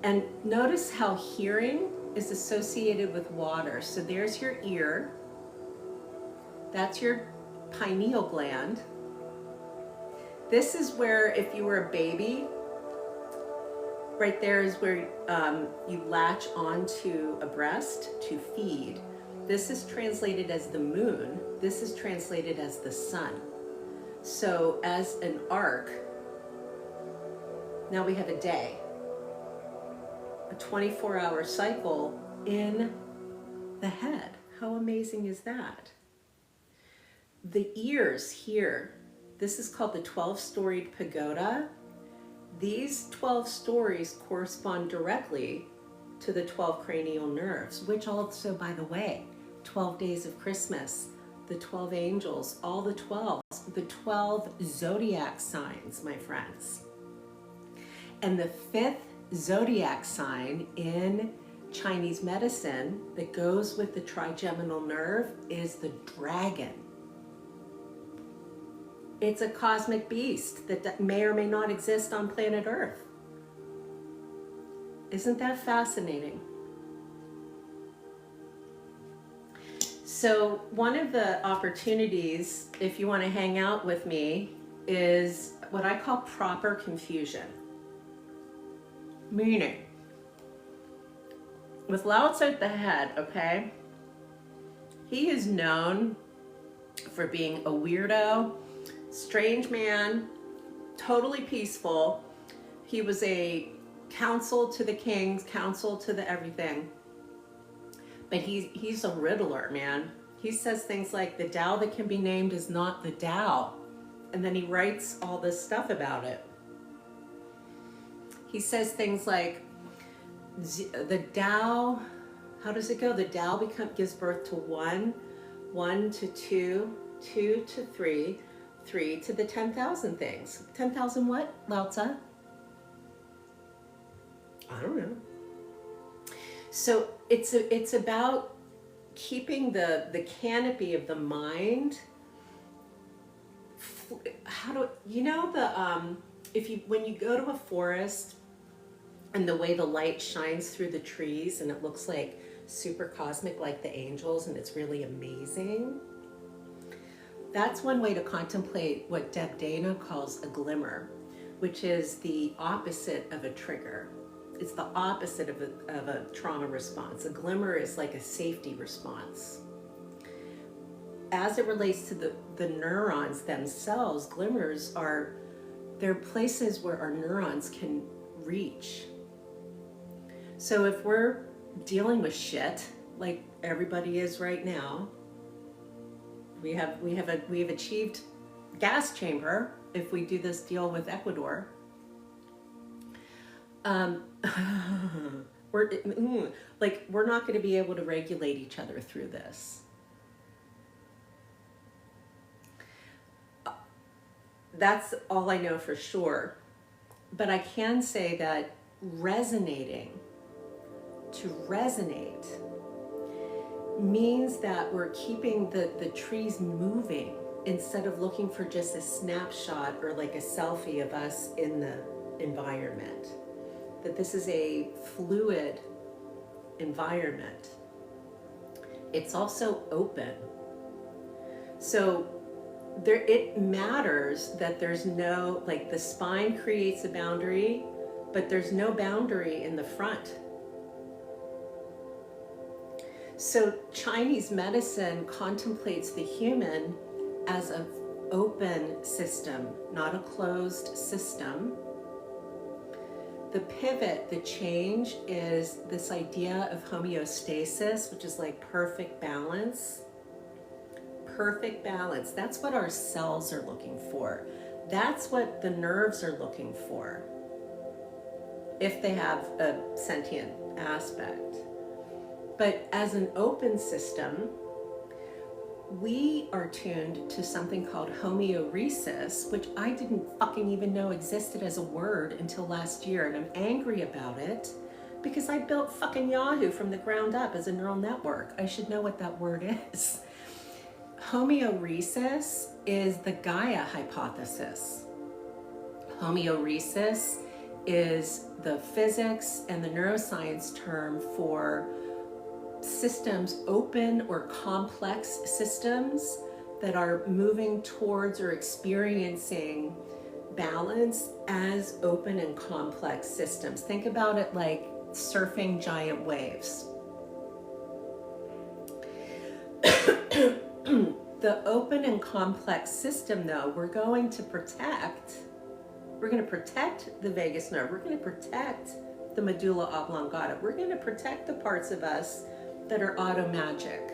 And notice how hearing is associated with water. So there's your ear. That's your pineal gland. This is where, if you were a baby, right there is where you latch onto a breast to feed. This is translated as the moon. This is translated as the sun. So as an arc, now we have a day, a 24-hour cycle in the head. How amazing is that? The ears here, this is called the 12-storied pagoda. These 12 stories correspond directly to the 12 cranial nerves, which also, by the way, 12 days of Christmas, the 12 angels, all the 12, the 12 zodiac signs, my friends. And the 5th zodiac sign in Chinese medicine that goes with the trigeminal nerve is the dragon. It's a cosmic beast that may or may not exist on planet Earth. Isn't that fascinating? So one of the opportunities, if you want to hang out with me, is what I call proper confusion. Meaning, with Lao Tzu at the head, okay, he is known for being a weirdo, strange man, totally peaceful. He was a counsel to the kings, counsel to the everything. But he's a riddler, man. He says things like, the Tao that can be named is not the Tao. And then he writes all this stuff about it. He says things like, the Tao, how does it go? The Tao gives birth to one, one to two, two to three, three to the 10,000 things. 10,000 what, Lao Tzu? I don't know. So it's about keeping the canopy of the mind. How do you know when you go to a forest and the way the light shines through the trees and it looks like super cosmic, like the angels, and it's really amazing. That's one way to contemplate what Deb Dana calls a glimmer, which is the opposite of a trigger. It's the opposite of a trauma response. A glimmer is like a safety response. As it relates to the neurons themselves, glimmers they're places where our neurons can reach. So if we're dealing with shit like everybody is right now. We have achieved gas chamber if we do this deal with Ecuador. We're not going to be able to regulate each other through this. That's all I know for sure. But I can say that to resonate means that we're keeping the trees moving instead of looking for just a snapshot or like a selfie of us in the environment. That this is a fluid environment. It's also open. So it matters that there's no, like the spine creates a boundary, but there's no boundary in the front. So Chinese medicine contemplates the human as an open system, not a closed system. The pivot, the change, is this idea of homeostasis, which is like perfect balance. Perfect balance. That's what our cells are looking for. That's what the nerves are looking for, if they have a sentient aspect. But as an open system, we are tuned to something called homeoresis, which I didn't fucking even know existed as a word until last year, and I'm angry about it because I built fucking Yahoo from the ground up as a neural network. I should know what that word is. Homeoresis is the Gaia hypothesis. Homeoresis is the physics and the neuroscience term for systems, open or complex systems that are moving towards or experiencing balance as open and complex systems. Think about it like surfing giant waves. The open and complex system, though, we're going to protect the vagus nerve. We're going to protect the medulla oblongata. We're going to protect the parts of us that are automagic.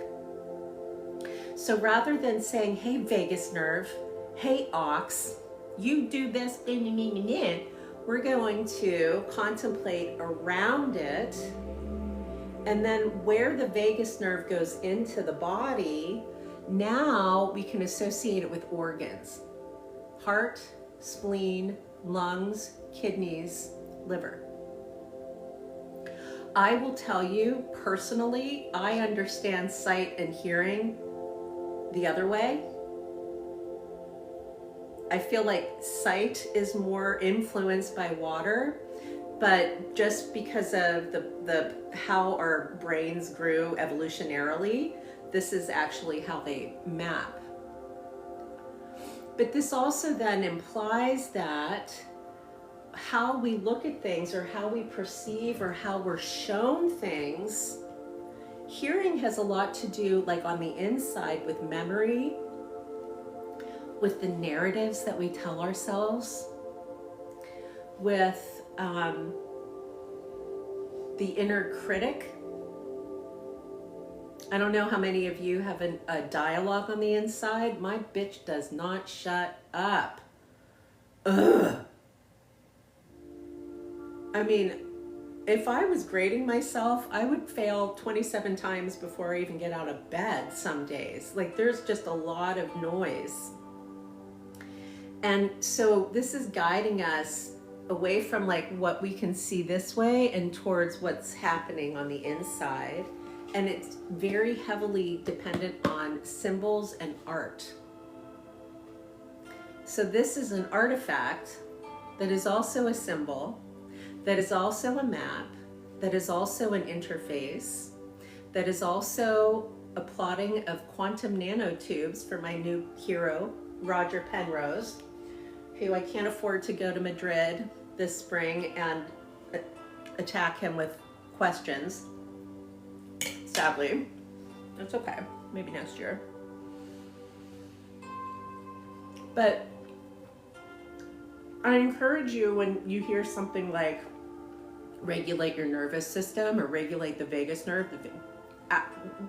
So rather than saying, hey, vagus nerve, hey, ox, you do this, we're going to contemplate around it. And then where the vagus nerve goes into the body, now we can associate it with organs. Heart, spleen, lungs, kidneys, liver. I will tell you personally, I understand sight and hearing the other way. I feel like sight is more influenced by water, but just because of the how our brains grew evolutionarily, this is actually how they map. But this also then implies that how we look at things or how we perceive or how we're shown things, hearing has a lot to do, like on the inside, with memory, with the narratives that we tell ourselves, with the inner critic. I don't know how many of you have a dialogue on the inside. My bitch does not shut up. Ugh. I mean, if I was grading myself, I would fail 27 times before I even get out of bed some days. Like, there's just a lot of noise. And so this is guiding us away from like what we can see this way and towards what's happening on the inside. And it's very heavily dependent on symbols and art. So this is an artifact that is also a symbol, that is also a map, that is also an interface, that is also a plotting of quantum nanotubes for my new hero, Roger Penrose, who I can't afford to go to Madrid this spring and attack him with questions. Sadly. That's okay. Maybe next year. But I encourage you, when you hear something like regulate your nervous system or regulate the vagus nerve.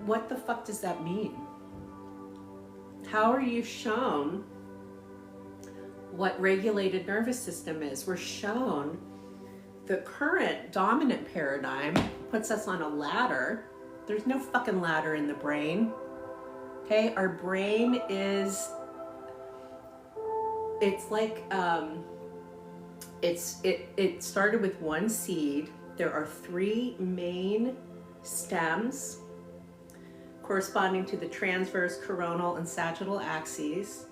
What the fuck does that mean? How are you shown what regulated nervous system is? We're shown the current dominant paradigm puts us on a ladder. There's no fucking ladder in the brain. Okay, our brain is, it's like, it started with one seed. There are 3 main stems corresponding to the transverse, coronal, and sagittal axes.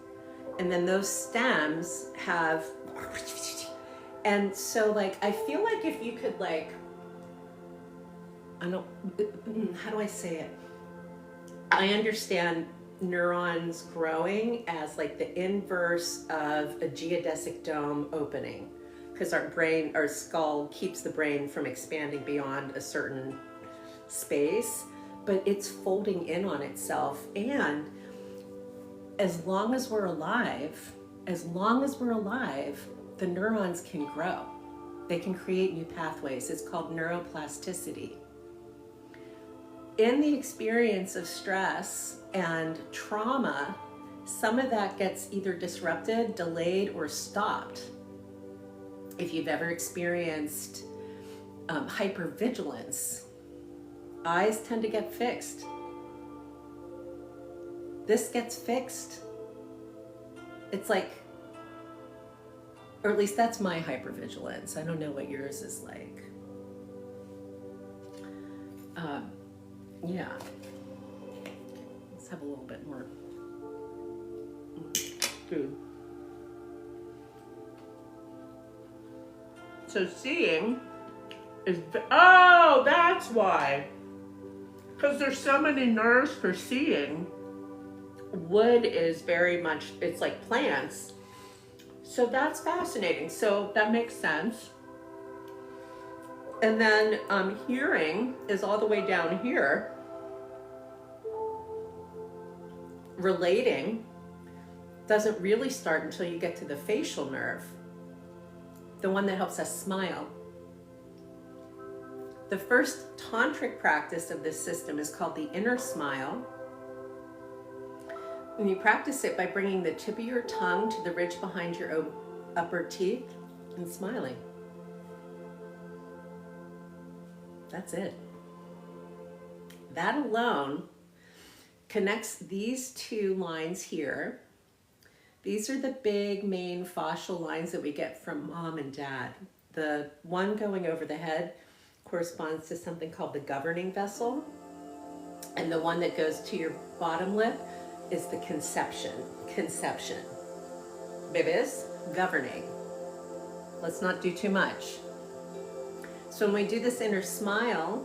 And then those stems have, and so like, I feel like if you could like, how do I say it? I understand neurons growing as like the inverse of a geodesic dome opening, because our skull keeps the brain from expanding beyond a certain space, but it's folding in on itself. And as long as we're alive, the neurons can grow. They can create new pathways. It's called neuroplasticity. In the experience of stress and trauma, some of that gets either disrupted, delayed, or stopped. If you've ever experienced hypervigilance, eyes tend to get fixed. This gets fixed. It's like, or at least that's my hypervigilance. I don't know what yours is like. Yeah. Let's have a little bit more food. So seeing is, oh, that's why. Because there's so many nerves for seeing. Wood is very much, it's like plants. So that's fascinating. So that makes sense. And then hearing is all the way down here. Relating doesn't really start until you get to the facial nerve, the one that helps us smile. The first tantric practice of this system is called the inner smile. And you practice it by bringing the tip of your tongue to the ridge behind your upper teeth and smiling. That's it. That alone connects these 2 lines here. These are the big main fascial lines that we get from mom and dad. The one going over the head corresponds to something called the governing vessel. And the one that goes to your bottom lip is the conception. Conception. Babies, governing. Let's not do too much. So when we do this inner smile,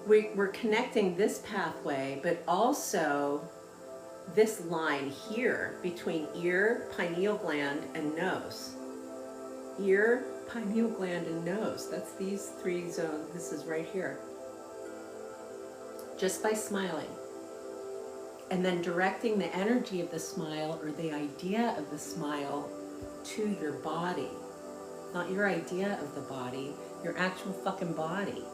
we're connecting this pathway, but also this line here between ear, pineal gland, and nose. Ear, pineal gland, and nose. That's these 3 zones. This is right here. Just by smiling. And then directing the energy of the smile, or the idea of the smile, to your body. Not your idea of the body, your actual fucking body.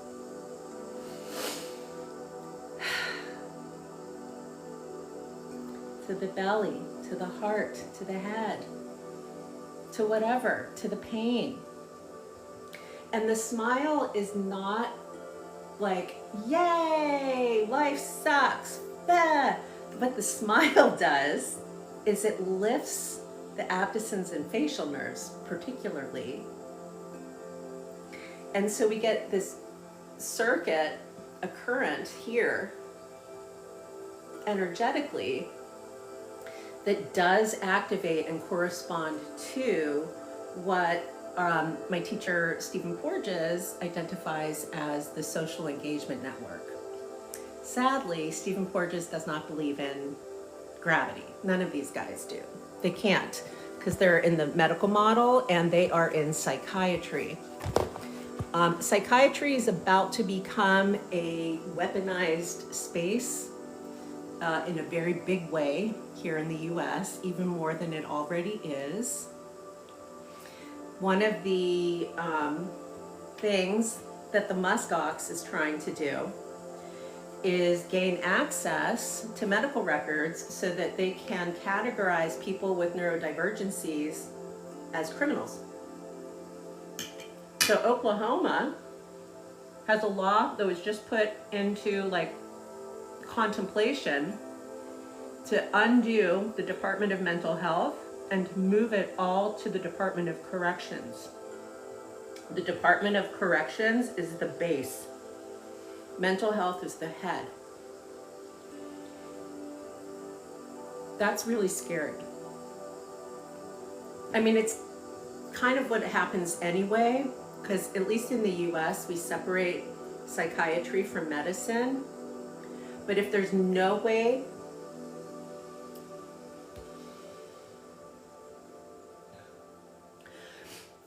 To the belly, to the heart, to the head, to whatever, to the pain. And the smile is not like, yay, life sucks, bah. What the smile does is it lifts the abducens and facial nerves, particularly. And so we get this circuit, a current here, energetically, that does activate and correspond to what my teacher, Stephen Porges, identifies as the social engagement network. Sadly, Stephen Porges does not believe in gravity. None of these guys do. They can't, because they're in the medical model and they are in psychiatry. Psychiatry is about to become a weaponized space in a very big way here in the US, even more than it already is. one of the things that the muskox is trying to do is gain access to medical records so that they can categorize people with neurodivergencies as criminals. So Oklahoma has a law that was just put into like contemplation to undo the Department of Mental Health and to move it all to the Department of Corrections. The Department of Corrections is the base. Mental health is the head. That's really scary. I mean, it's kind of what happens anyway, because at least in the US, we separate psychiatry from medicine. But if there's no way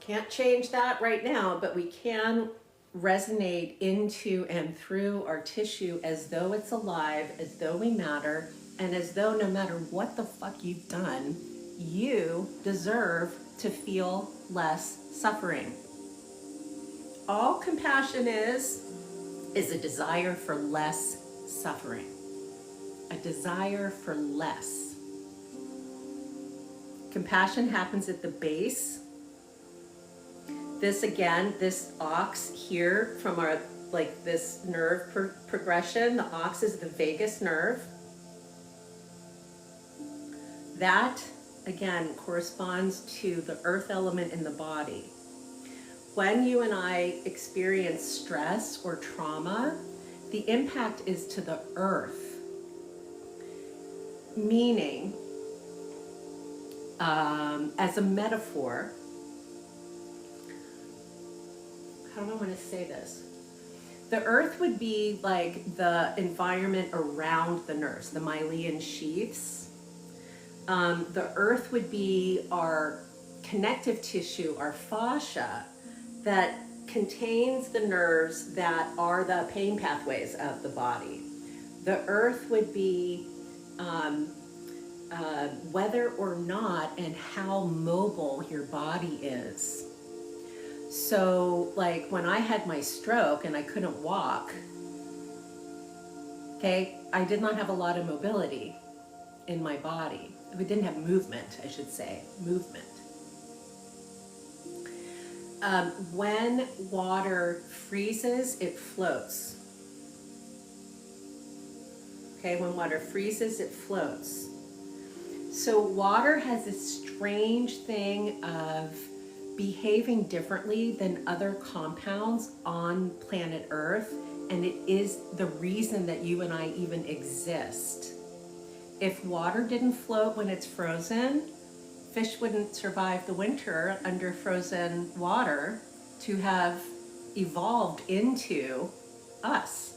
can't change that right now, but we can resonate into and through our tissue as though it's alive, as though we matter, and as though no matter what the fuck you've done, you deserve to feel less suffering. All compassion is a desire for less suffering. A desire for less. Compassion happens at the base. This again, this ox here from our, like this nerve progression, the ox is the vagus nerve. That again corresponds to the earth element in the body. When you and I experience stress or trauma, the impact is to the earth. Meaning, as a metaphor, how do I want to say this? The earth would be like the environment around the nerves, the myelin sheaths. The earth would be our connective tissue, our fascia, that contains the nerves that are the pain pathways of the body. The earth would be whether or not and how mobile your body is. So like when I had my stroke and I couldn't walk, okay, I did not have a lot of mobility in my body. We didn't have movement, I should say, movement. When water freezes, it floats. Okay, when water freezes, it floats. So water has this strange thing of behaving differently than other compounds on planet Earth, and it is the reason that you and I even exist. If water didn't float when it's frozen, fish wouldn't survive the winter under frozen water to have evolved into us.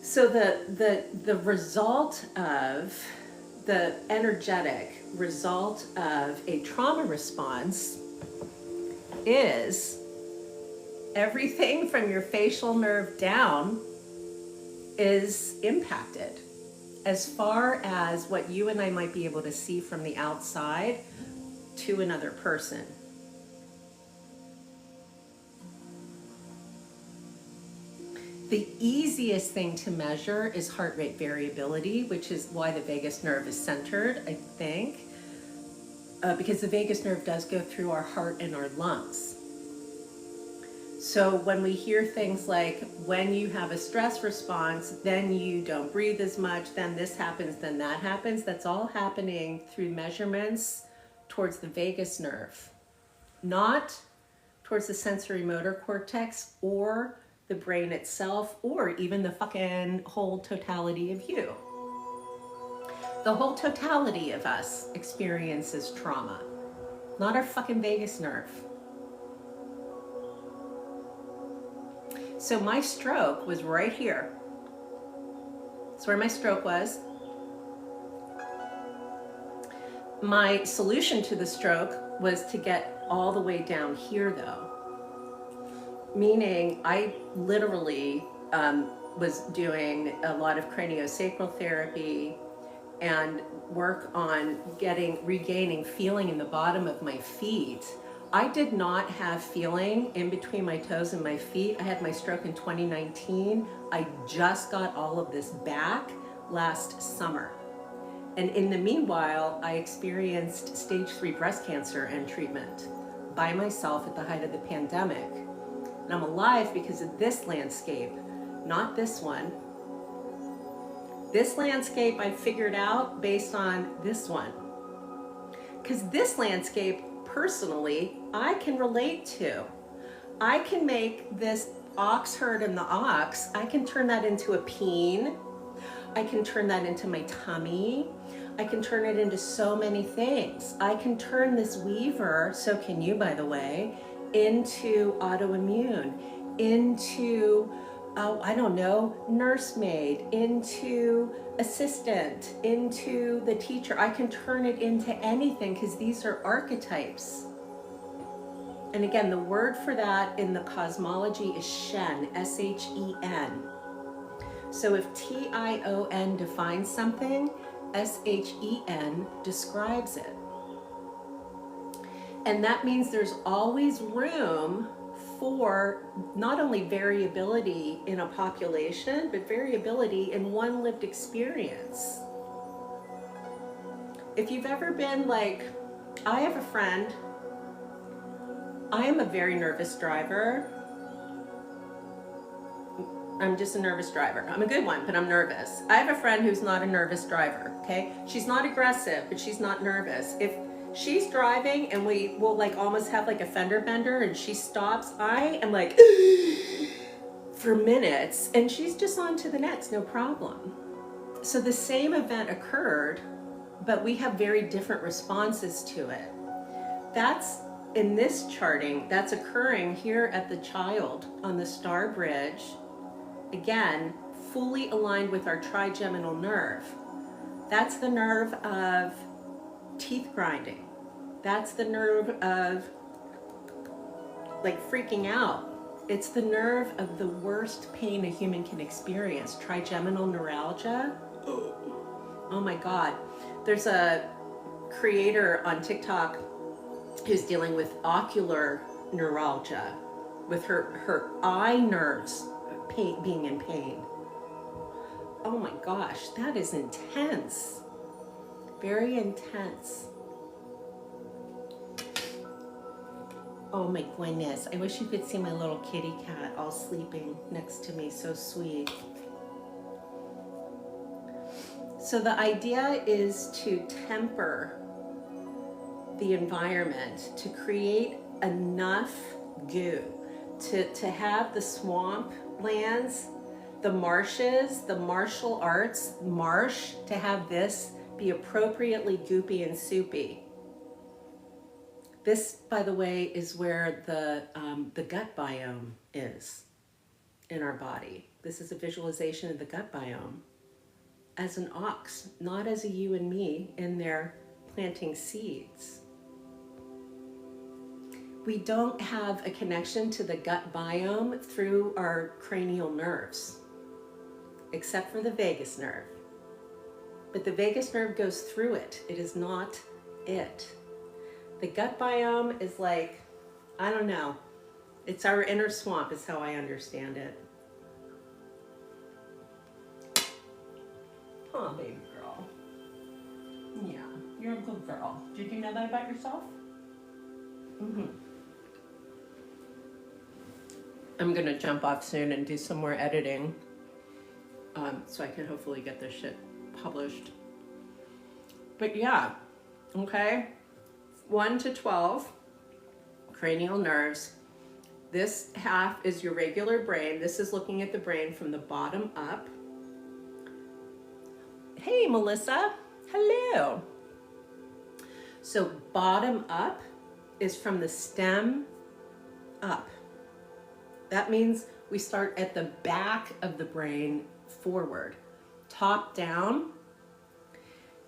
So the result of the energetic result of a trauma response is everything from your facial nerve down is impacted, as far as what you and I might be able to see from the outside to another person. The easiest thing to measure is heart rate variability, which is why the vagus nerve is centered, I think, because the vagus nerve does go through our heart and our lungs. So when we hear things like, when you have a stress response, then you don't breathe as much, then this happens, then that happens, that's all happening through measurements towards the vagus nerve, not towards the sensory motor cortex or the brain itself, or even the fucking whole totality of you. The whole totality of us experiences trauma, not our fucking vagus nerve. So my stroke was right here. That's where my stroke was. My solution to the stroke was to get all the way down here though. Meaning I literally was doing a lot of craniosacral therapy and work on regaining feeling in the bottom of my feet, I did not have feeling in between my toes and my feet. I had my stroke in 2019. I just got all of this back last summer. And in the meanwhile, I experienced stage 3 breast cancer and treatment by myself at the height of the pandemic. And I'm alive because of this landscape, not this one. This landscape I figured out based on this one. Because this landscape, personally, I can relate to. I can make this ox herd and the ox, I can turn that into a peen. I can turn that into my tummy. I can turn it into so many things. I can turn this weaver, so can you by the way, into autoimmune, into, I don't know, nursemaid, into assistant, into the teacher. I can turn it into anything because these are archetypes. And again, the word for that in the cosmology is Shen, S-H-E-N. So if T-I-O-N defines something, S-H-E-N describes it. And that means there's always room for not only variability in a population, but variability in one lived experience. If you've ever been like, I have a friend, I am a very nervous driver. I'm just a nervous driver. I'm a good one, but I'm nervous. I have a friend who's not a nervous driver, okay? She's not aggressive, but she's not nervous. If she's driving and we will like almost have like a fender bender and she stops, I am like for minutes and she's just on to the next, no problem. So the same event occurred, but we have very different responses to it. That's in this charting, that's occurring here at the child on the star bridge. Again, fully aligned with our trigeminal nerve. That's the nerve of teeth grinding. That's the nerve of like freaking out. It's the nerve of the worst pain a human can experience, trigeminal neuralgia. Oh my God. There's a creator on TikTok who's dealing with ocular neuralgia, with her eye nerves being in pain. Oh my gosh, that is intense. Very intense. Oh my goodness, I wish you could see my little kitty cat all sleeping next to me, so sweet. So the idea is to temper the environment, to create enough goo, to have the swamp lands, the marshes, the martial arts, marsh, to have this be appropriately goopy and soupy. This, by the way, is where the gut biome is in our body. This is a visualization of the gut biome as an ox, not as a you and me in there planting seeds. We don't have a connection to the gut biome through our cranial nerves, except for the vagus nerve. But the vagus nerve goes through it. It is not it. The gut biome is like, I don't know. It's our inner swamp is how I understand it. Oh, baby girl. Yeah, you're a good girl. Did you know that about yourself? Mm-hmm. I'm gonna jump off soon and do some more editing so I can hopefully get this shit published. But yeah, okay. 1 to 12, cranial nerves. This half is your regular brain. This is looking at the brain from the bottom up. Hey, Melissa. Hello. So bottom up is from the stem up. That means we start at the back of the brain forward. Top down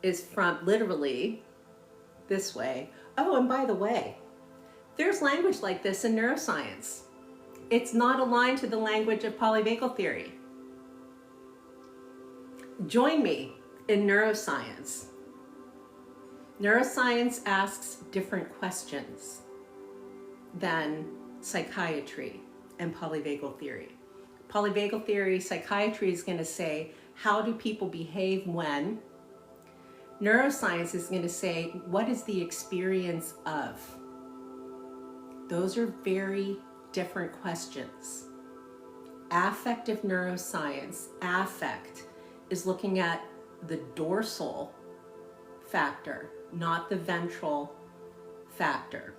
is from literally this way. Oh, and by the way, there's language like this in neuroscience. It's not aligned to the language of polyvagal theory. Join me in neuroscience, neuroscience asks different questions than psychiatry and polyvagal theory. Polyvagal theory, psychiatry is going to say, how do people behave when? Neuroscience is going to say, what is the experience of? Those are very different questions. Affective neuroscience, affect, is looking at the dorsal factor, not the ventral factor.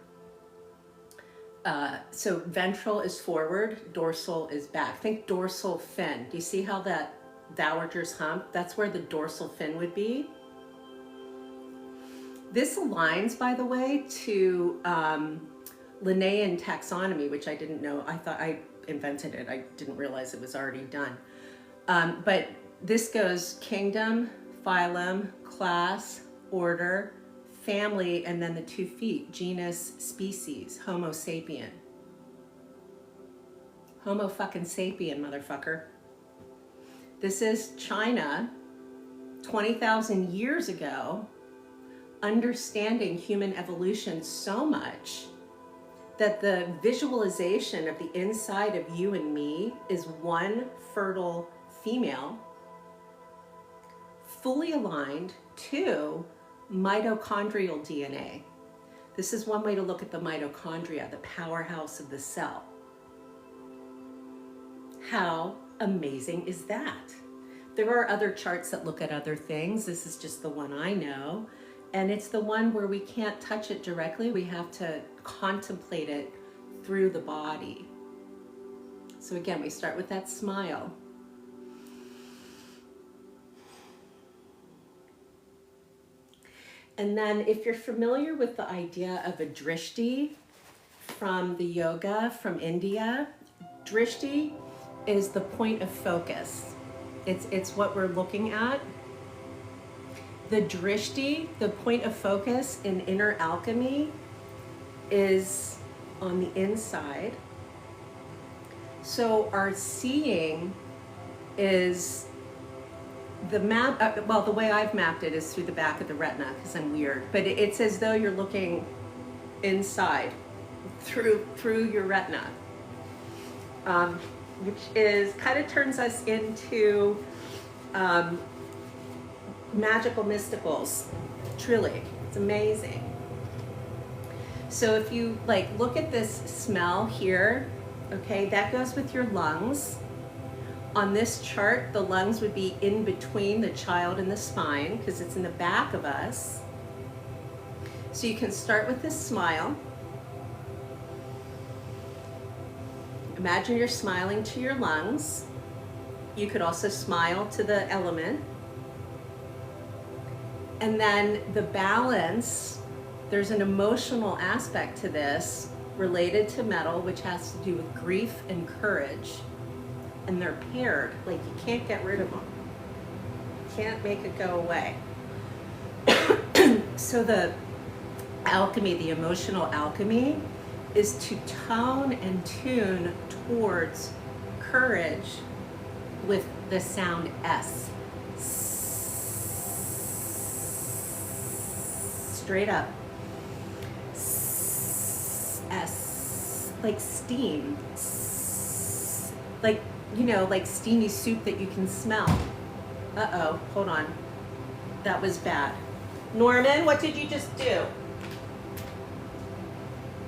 So ventral is forward, dorsal is back. Think dorsal fin. Do you see how that dowager's hump? That's where the dorsal fin would be. This aligns, by the way, to Linnaean taxonomy, which I didn't know. I thought I invented it. I didn't realize it was already done. But this goes kingdom, phylum, class, order, family, and then the 2 feet, genus, species, Homo sapien. Homo fucking sapien, motherfucker. This is China, 20,000 years ago, understanding human evolution so much that the visualization of the inside of you and me is one fertile female, fully aligned to mitochondrial DNA. This is one way to look at the mitochondria, the powerhouse of the cell. How amazing is that? There are other charts that look at other things. This is just the one I know. And it's the one where we can't touch it directly. We have to contemplate it through the body. So again, we start with that smile. And then if you're familiar with the idea of a drishti from the yoga from India, drishti is the point of focus. It's what we're looking at. The drishti, the point of focus in inner alchemy, is on the inside. So our seeing is the map, well, the way I've mapped it is through the back of the retina, because I'm weird, but it's as though you're looking inside through your retina, which is kind of turns us into magical mysticals. Truly, it's amazing. So if you look at this smell here, okay, that goes with your lungs. On this chart, the lungs would be in between the child and the spine because it's in the back of us. So you can start with this smile. Imagine you're smiling to your lungs. You could also smile to the element. And then the balance, there's an emotional aspect to this related to metal, which has to do with grief and courage. And they're paired, you can't get rid of them. You can't make it go away. So the alchemy, the emotional alchemy, is to tone and tune towards courage with the sound S. Straight up. S. Like steam. Like steamy soup that you can smell. Uh-oh, hold on. That was bad. Norman, what did you just do?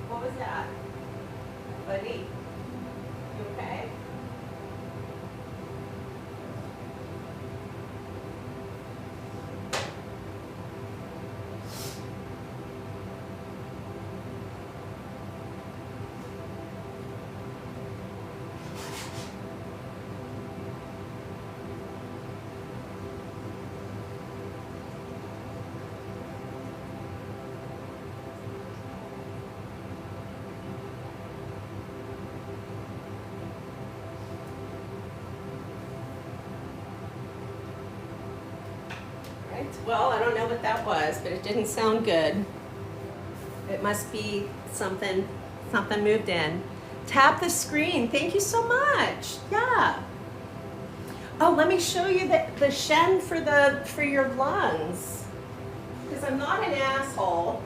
What was that? Buddy, you okay? Well, I don't know what that was, but it didn't sound good. It must be something moved in. Tap the screen. Thank you so much. Yeah. Oh, let me show you the Shen for your lungs, because I'm not an asshole.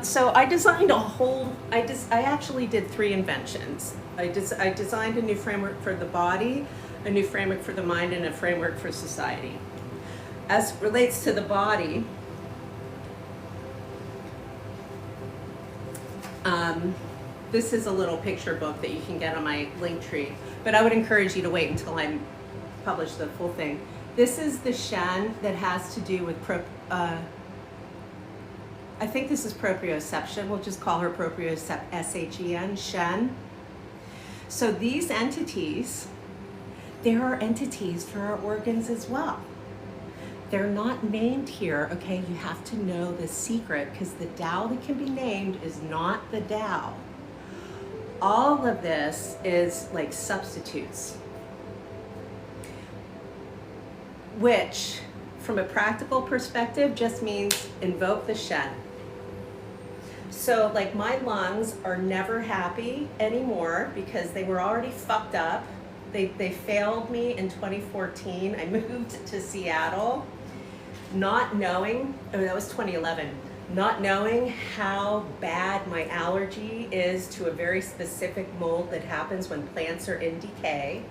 So I designed a whole. I actually did 3 inventions. I designed a new framework for the body, a new framework for the mind, and a framework for society. As it relates to the body, this is a little picture book that you can get on my Linktree, but I would encourage you to wait until I publish the full thing. This is the Shen that has to do with I think this is proprioception. We'll just call her proprioception, S-H-E-N, Shen. So these entities, there are entities for our organs as well. They're not named here, okay? You have to know the secret, because the Tao that can be named is not the Tao. All of this is like substitutes, which from a practical perspective just means invoke the Shen. So like my lungs are never happy anymore because they were already fucked up. They failed me in 2014. I moved to Seattle not knowing, that was 2011, not knowing how bad my allergy is to a very specific mold that happens when plants are in decay.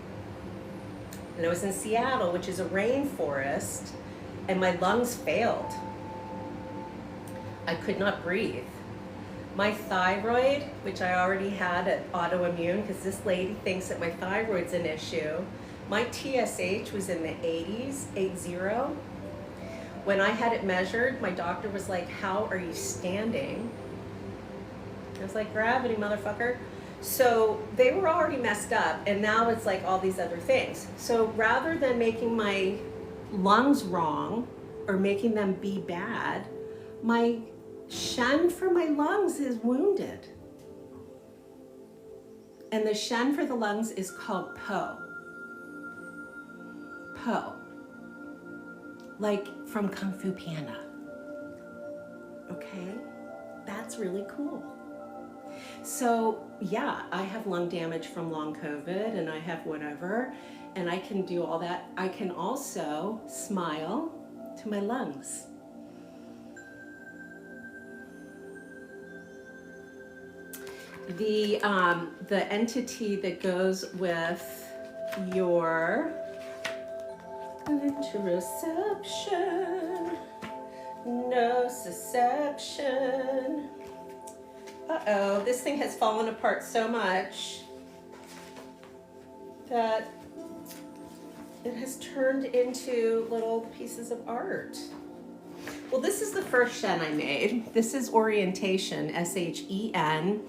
And I was in Seattle, which is a rainforest, and my lungs failed. I could not breathe. My thyroid, which I already had at autoimmune, because this lady thinks that my thyroid's an issue, my TSH was in the 80s, 80. When I had it measured, my doctor was like, how are you standing? I was like, gravity, motherfucker. So they were already messed up, and now it's like all these other things. So rather than making my lungs wrong or making them be bad, my Shen for my lungs is wounded. And the Shen for the lungs is called Po. Po. Like from Kung Fu Panda. Okay? That's really cool. So yeah, I have lung damage from long COVID, and I have whatever, and I can do all that. I can also smile to my lungs. The entity that goes with your interoception, nociception. Uh-oh, this thing has fallen apart so much that it has turned into little pieces of art. Well, this is the first Shen I made. This is orientation, S-H-E-N.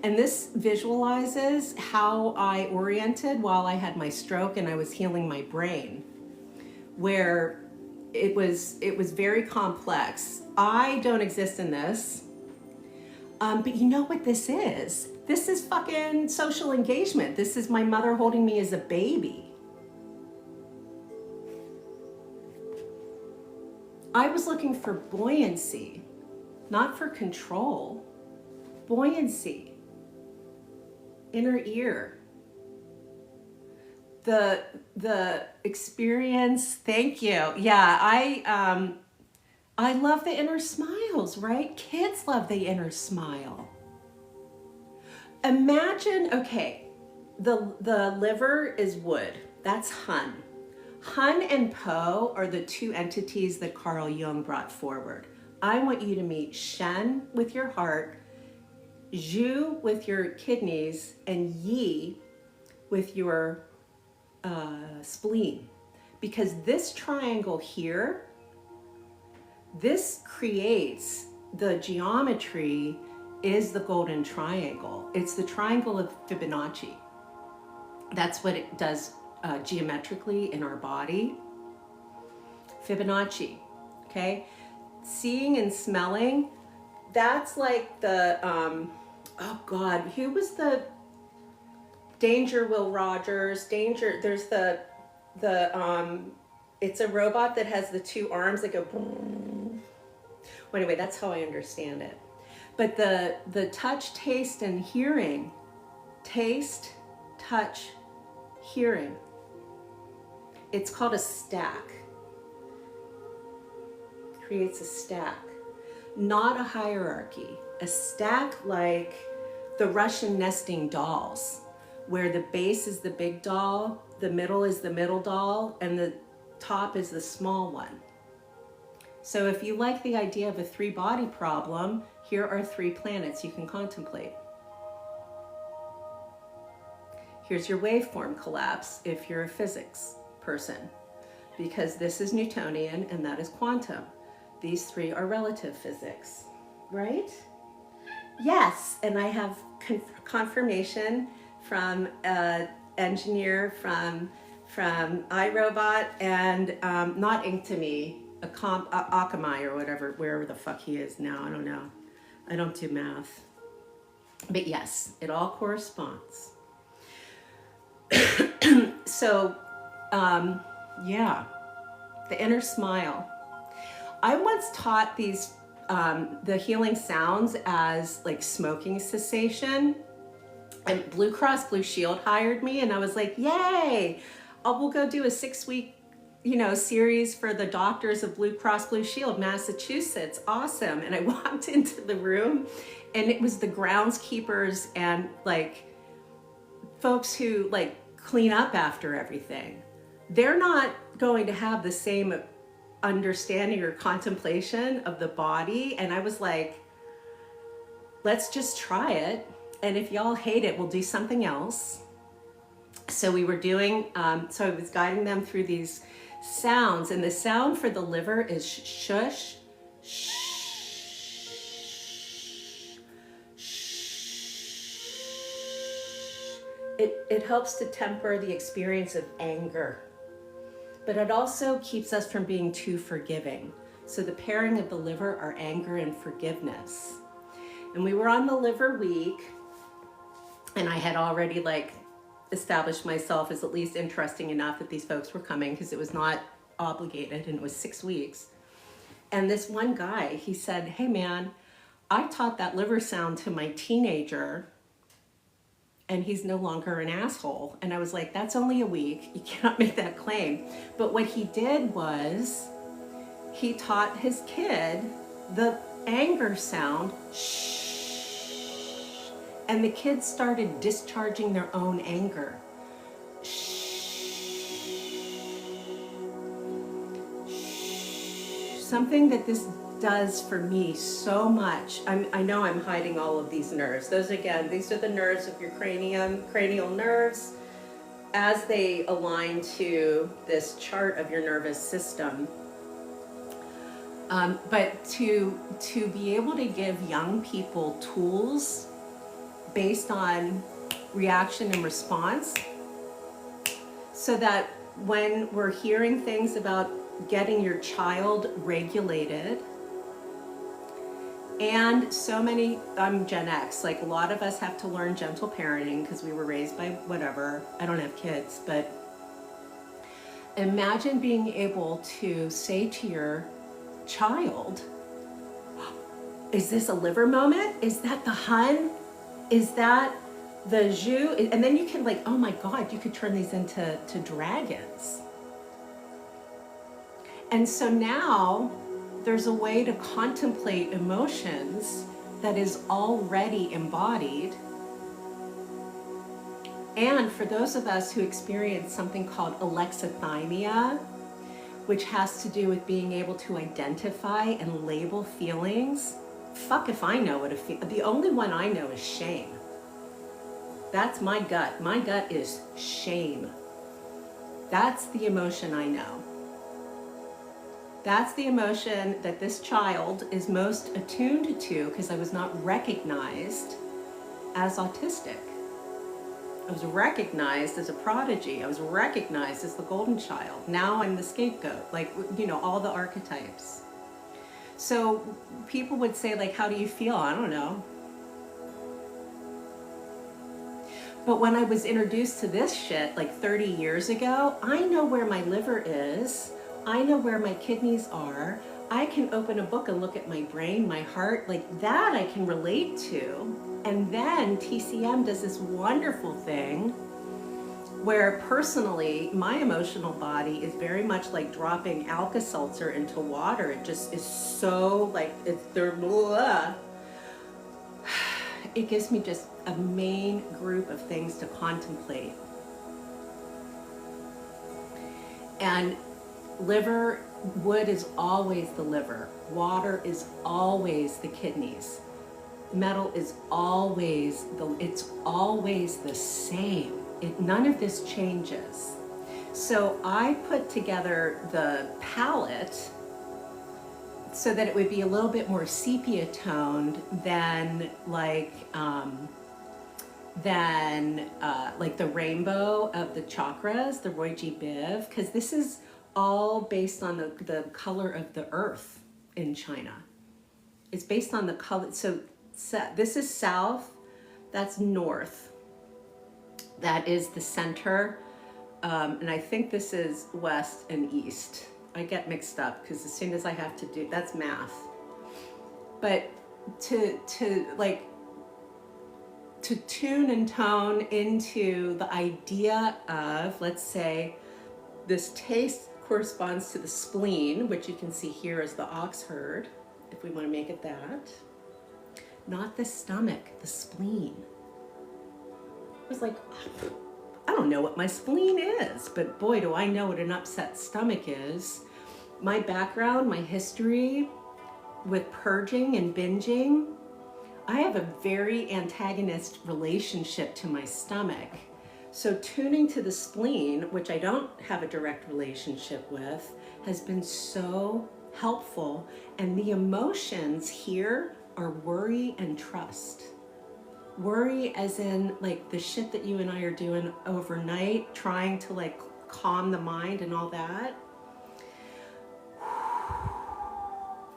And this visualizes how I oriented while I had my stroke and I was healing my brain, where it was very complex. I don't exist in this, but you know what this is? This is fucking social engagement. This is my mother holding me as a baby. I was looking for buoyancy, not for control. Buoyancy. Inner ear. The experience, thank you. Yeah, I love the inner smiles, right? Kids love the inner smile. Imagine, okay, the liver is wood. That's Hun. Hun and Po are the 2 entities that Carl Jung brought forward. I want you to meet Shen with your heart, Zhu with your kidneys, and Yi with your spleen. Because this triangle here, this creates the geometry, is the golden triangle. It's the triangle of Fibonacci. That's what it does geometrically in our body. Fibonacci, okay? Seeing and smelling, that's like the, oh God, who was the Danger Will Rogers? Danger, there's the it's a robot that has the 2 arms that go boom. Well, anyway, that's how I understand it. But the touch, taste, and hearing, taste, touch, hearing. It's called a stack. Creates a stack, not a hierarchy. A stack like the Russian nesting dolls, where the base is the big doll, the middle is the middle doll, and the top is the small one. So if you like the idea of a 3-body problem, here are 3 planets you can contemplate. Here's your waveform collapse if you're a physics person, because this is Newtonian and that is quantum. These 3 are relative physics, right? Yes, and I have confirmation from an engineer from iRobot and not Ink2Me, Akamai or whatever, wherever the fuck he is now, I don't know. I don't do math. But yes, it all corresponds. So, yeah, the inner smile. I once taught these, the healing sounds as like smoking cessation, and Blue Cross Blue Shield hired me, and I was like, yay, we'll go do a 6-week, series for the doctors of Blue Cross Blue Shield, Massachusetts. Awesome. And I walked into the room and it was the groundskeepers and like folks who like clean up after everything. They're not going to have the same understanding or contemplation of the body. And I was like, let's just try it. And if y'all hate it, we'll do something else. So we were doing, so I was guiding them through these sounds, and the sound for the liver is shush, shh, shh. It helps to temper the experience of anger, but it also keeps us from being too forgiving. So the pairing of the liver are anger and forgiveness. And we were on the liver week, and I had already established myself as at least interesting enough that these folks were coming, because it was not obligated and it was 6 weeks. And this one guy, he said, hey man, I taught that liver sound to my teenager and he's no longer an asshole. And I was like, that's only a week. You cannot make that claim. But what he did was he taught his kid the anger sound, shh. And the kids started discharging their own anger. Something that this does for me so much. I know I'm hiding all of these nerves. Those again, these are the nerves of your cranial nerves as they align to this chart of your nervous system. But to be able to give young people tools based on reaction and response, so that when we're hearing things about getting your child regulated, and so many, I'm Gen X, like a lot of us have to learn gentle parenting because we were raised by whatever. I don't have kids, but imagine being able to say to your child, is this a liver moment? Is that the hun? Is that the jus? And then you can oh my God, you could turn these into dragons. And so now there's a way to contemplate emotions that is already embodied. And for those of us who experience something called alexithymia, which has to do with being able to identify and label feelings, fuck if I know what the only one I know is shame. That's my gut. My gut is shame. That's the emotion I know. That's the emotion that this child is most attuned to, because I was not recognized as autistic. I was recognized as a prodigy. I was recognized as the golden child. Now I'm the scapegoat, all the archetypes. So people would say, how do you feel? I don't know. But when I was introduced to this shit 30 years ago, I know where my liver is. I know where my kidneys are. I can open a book and look at my brain, my heart, that I can relate to. And then TCM does this wonderful thing Where personally, my emotional body is very much like dropping Alka-Seltzer into water. It just is so like, it's there, blah. It gives me just a main group of things to contemplate. And liver, wood is always the liver. Water is always the kidneys. Metal is always it's always the same. None of this changes. So I put together the palette so that it would be a little bit more sepia toned than like the rainbow of the chakras, the Roy G. Biv, because this is all based on the color of the earth in China. It's based on the color. So this is south, that's north. That is the center. And I think this is west and east. I get mixed up because as soon as I have to do, that's math. But to tune and tone into the idea of, let's say, this taste corresponds to the spleen, which you can see here as the ox herd, if we want to make it that. Not the stomach, the spleen. I was like, I don't know what my spleen is, but boy, do I know what an upset stomach is. My background, my history with purging and binging, I have a very antagonist relationship to my stomach. So tuning to the spleen, which I don't have a direct relationship with, has been so helpful. And the emotions here are worry and trust. Worry as in like the shit that you and I are doing overnight, trying to like calm the mind and all that.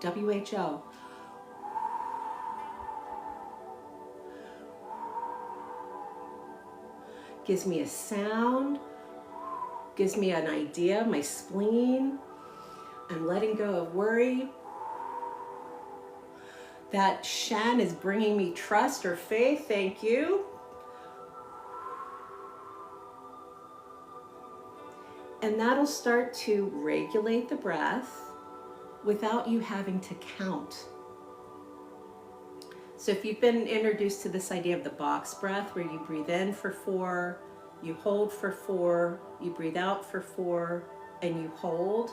WHO. Gives me a sound, gives me an idea, my spleen. I'm letting go of worry. That Shen is bringing me trust or faith, thank you. And that'll start to regulate the breath without you having to count. So if you've been introduced to this idea of the box breath, where you breathe in for 4, you hold for 4, you breathe out for 4, and you hold,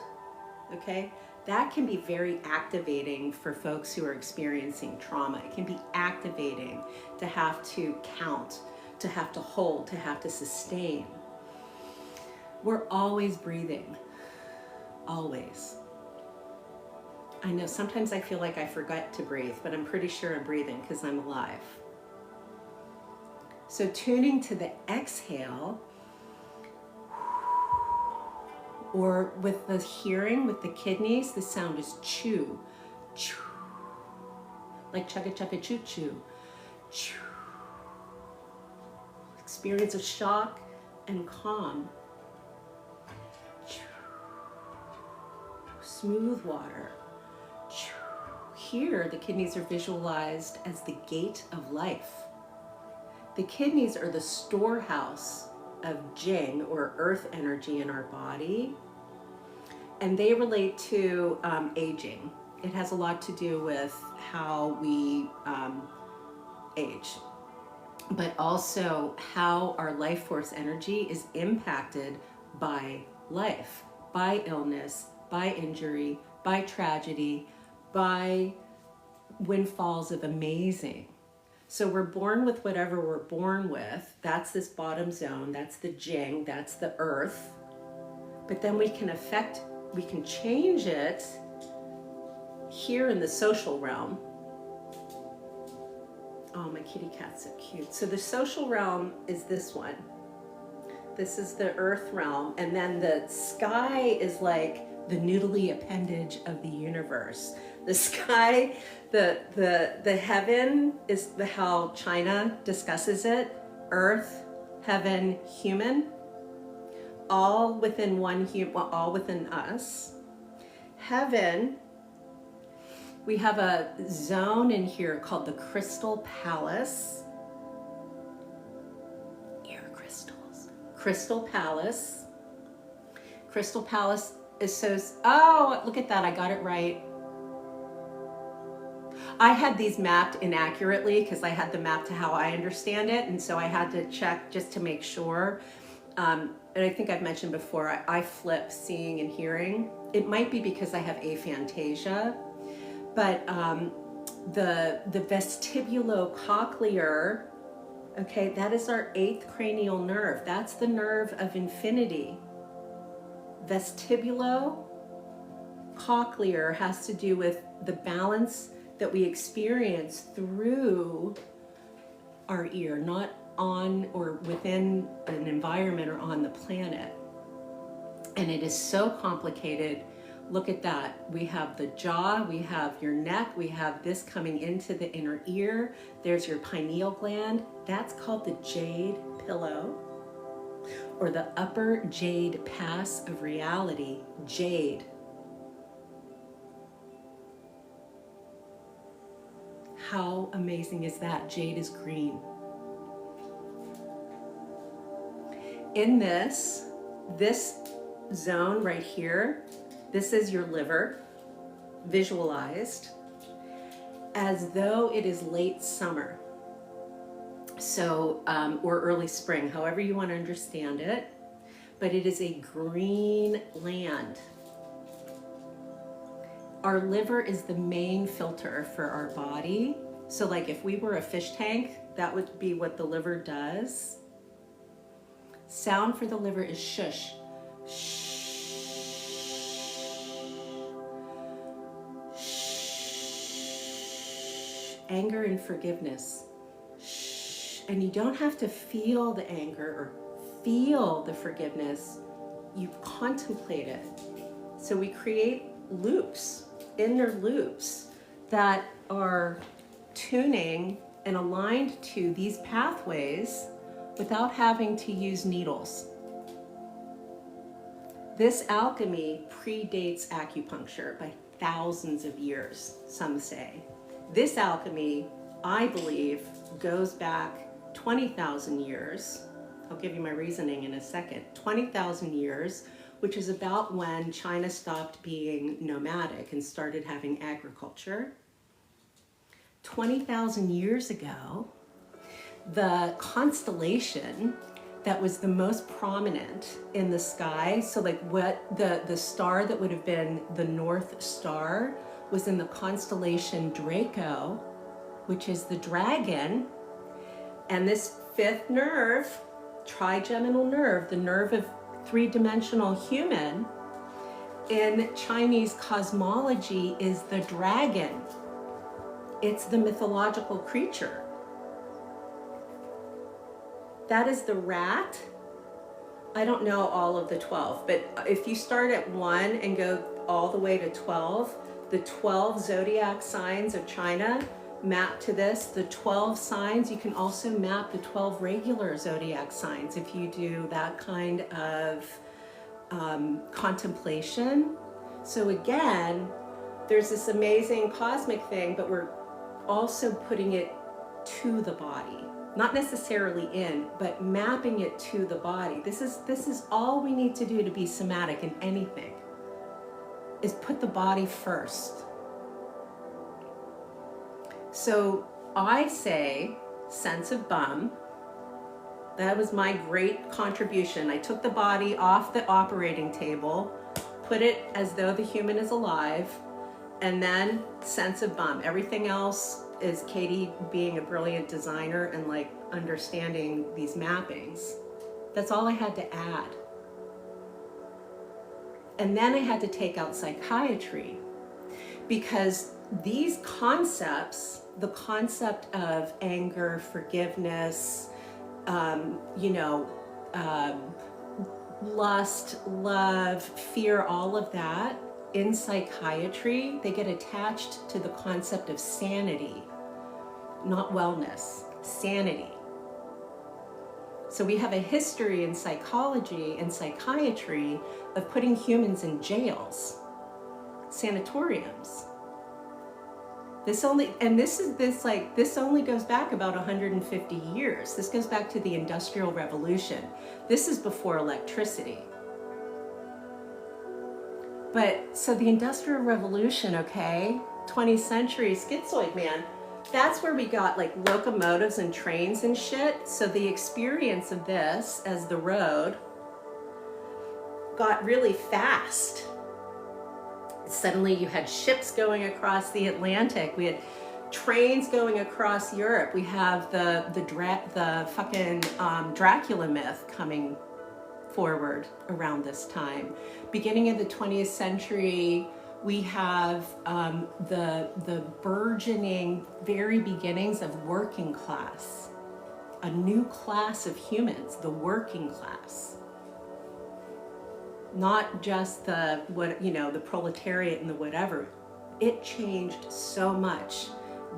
okay? That can be very activating for folks who are experiencing trauma. It can be activating to have to count, to have to hold, to have to sustain. We're always breathing, always. I know sometimes I feel like I forget to breathe, but I'm pretty sure I'm breathing because I'm alive. So tuning to the exhale, or with the hearing, with the kidneys, the sound is chew, chew, like chugga chugga choo choo, chew. Experience of shock and calm. Chew. Smooth water. Chew. Here, the kidneys are visualized as the gate of life. The kidneys are the storehouse of Jing, or earth energy in our body, and they relate to aging. It has a lot to do with how we age, but also how our life force energy is impacted by life, by illness, by injury, by tragedy, by windfalls of amazing. So we're born with whatever we're born with. That's this bottom zone, that's the Jing, that's the earth. But then we can change it here in the social realm. Oh, my kitty cat's so cute. So the social realm is this one. This is the earth realm. And then the sky is like the noodly appendage of the universe. The sky, the heaven is how China discusses it. Earth, heaven, human, all within all within us. Heaven, we have a zone in here called the Crystal Palace. Ear crystals, Crystal Palace. Crystal Palace is so, oh, look at that, I got it right. I had these mapped inaccurately because I had them mapped to how I understand it, and so I had to check just to make sure. And I think I've mentioned before, I flip seeing and hearing. It might be because I have aphantasia, but the vestibulocochlear, okay, that is our 8th cranial nerve. That's the nerve of infinity. Vestibulocochlear has to do with the balance that we experience through our ear, not on or within an environment or on the planet. And it is so complicated. Look at that. We have the jaw, we have your neck, we have this coming into the inner ear. There's your pineal gland. That's called the jade pillow, or the upper jade pass of reality, jade. How amazing is that? Jade is green. In this zone right here, this is your liver, visualized as though it is late summer. So, or early spring, however you want to understand it, but it is a green land. Our liver is the main filter for our body. So like if we were a fish tank, that would be what the liver does. Sound for the liver is shush. Shh. Anger and forgiveness. Shh. And you don't have to feel the anger or feel the forgiveness. You contemplate it. So we create loops, inner loops that are tuning and aligned to these pathways without having to use needles. This alchemy predates acupuncture by thousands of years, some say. This alchemy, I believe, goes back 20,000 years. I'll give you my reasoning in a second. 20,000 years, which is about when China stopped being nomadic and started having agriculture. 20,000 years ago, the constellation that was the most prominent in the sky, so like what the star that would have been the North Star was in the constellation Draco, which is the dragon. And this 5th nerve, trigeminal nerve, the nerve of 3-dimensional human, in Chinese cosmology is the dragon. It's the mythological creature. That is the rat. I don't know all of the 12, but if you start at 1 and go all the way to 12, the 12 zodiac signs of China map to this. The 12 signs, you can also map the 12 regular zodiac signs if you do that kind of contemplation. So again, there's this amazing cosmic thing, but we're also putting it to the body. Not necessarily in, but mapping it to the body. This is all we need to do to be somatic in anything, is put the body first. So I say sense of bum. That was my great contribution. I took the body off the operating table, put it as though the human is alive, and then sense of bum. Everything else is Katie being a brilliant designer and like understanding these mappings. That's all I had to add. And then I had to take out psychiatry, because these concepts, the concept of anger, forgiveness, lust, love, fear, all of that, in psychiatry, they get attached to the concept of sanity, not wellness, sanity. So we have a history in psychology and psychiatry of putting humans in jails, sanatoriums. This only goes back about 150 years. This goes back to the Industrial Revolution. This is before electricity. But so the Industrial Revolution, okay, 20th century, schizoid man, that's where we got like locomotives and trains and shit. So the experience of this as the road got really fast. Suddenly you had ships going across the Atlantic. We had trains going across Europe. We have the fucking Dracula myth coming forward around this time. Beginning of the 20th century, we have the burgeoning very beginnings of working class, a new class of humans, the working class. Not just the proletariat and the whatever. It changed so much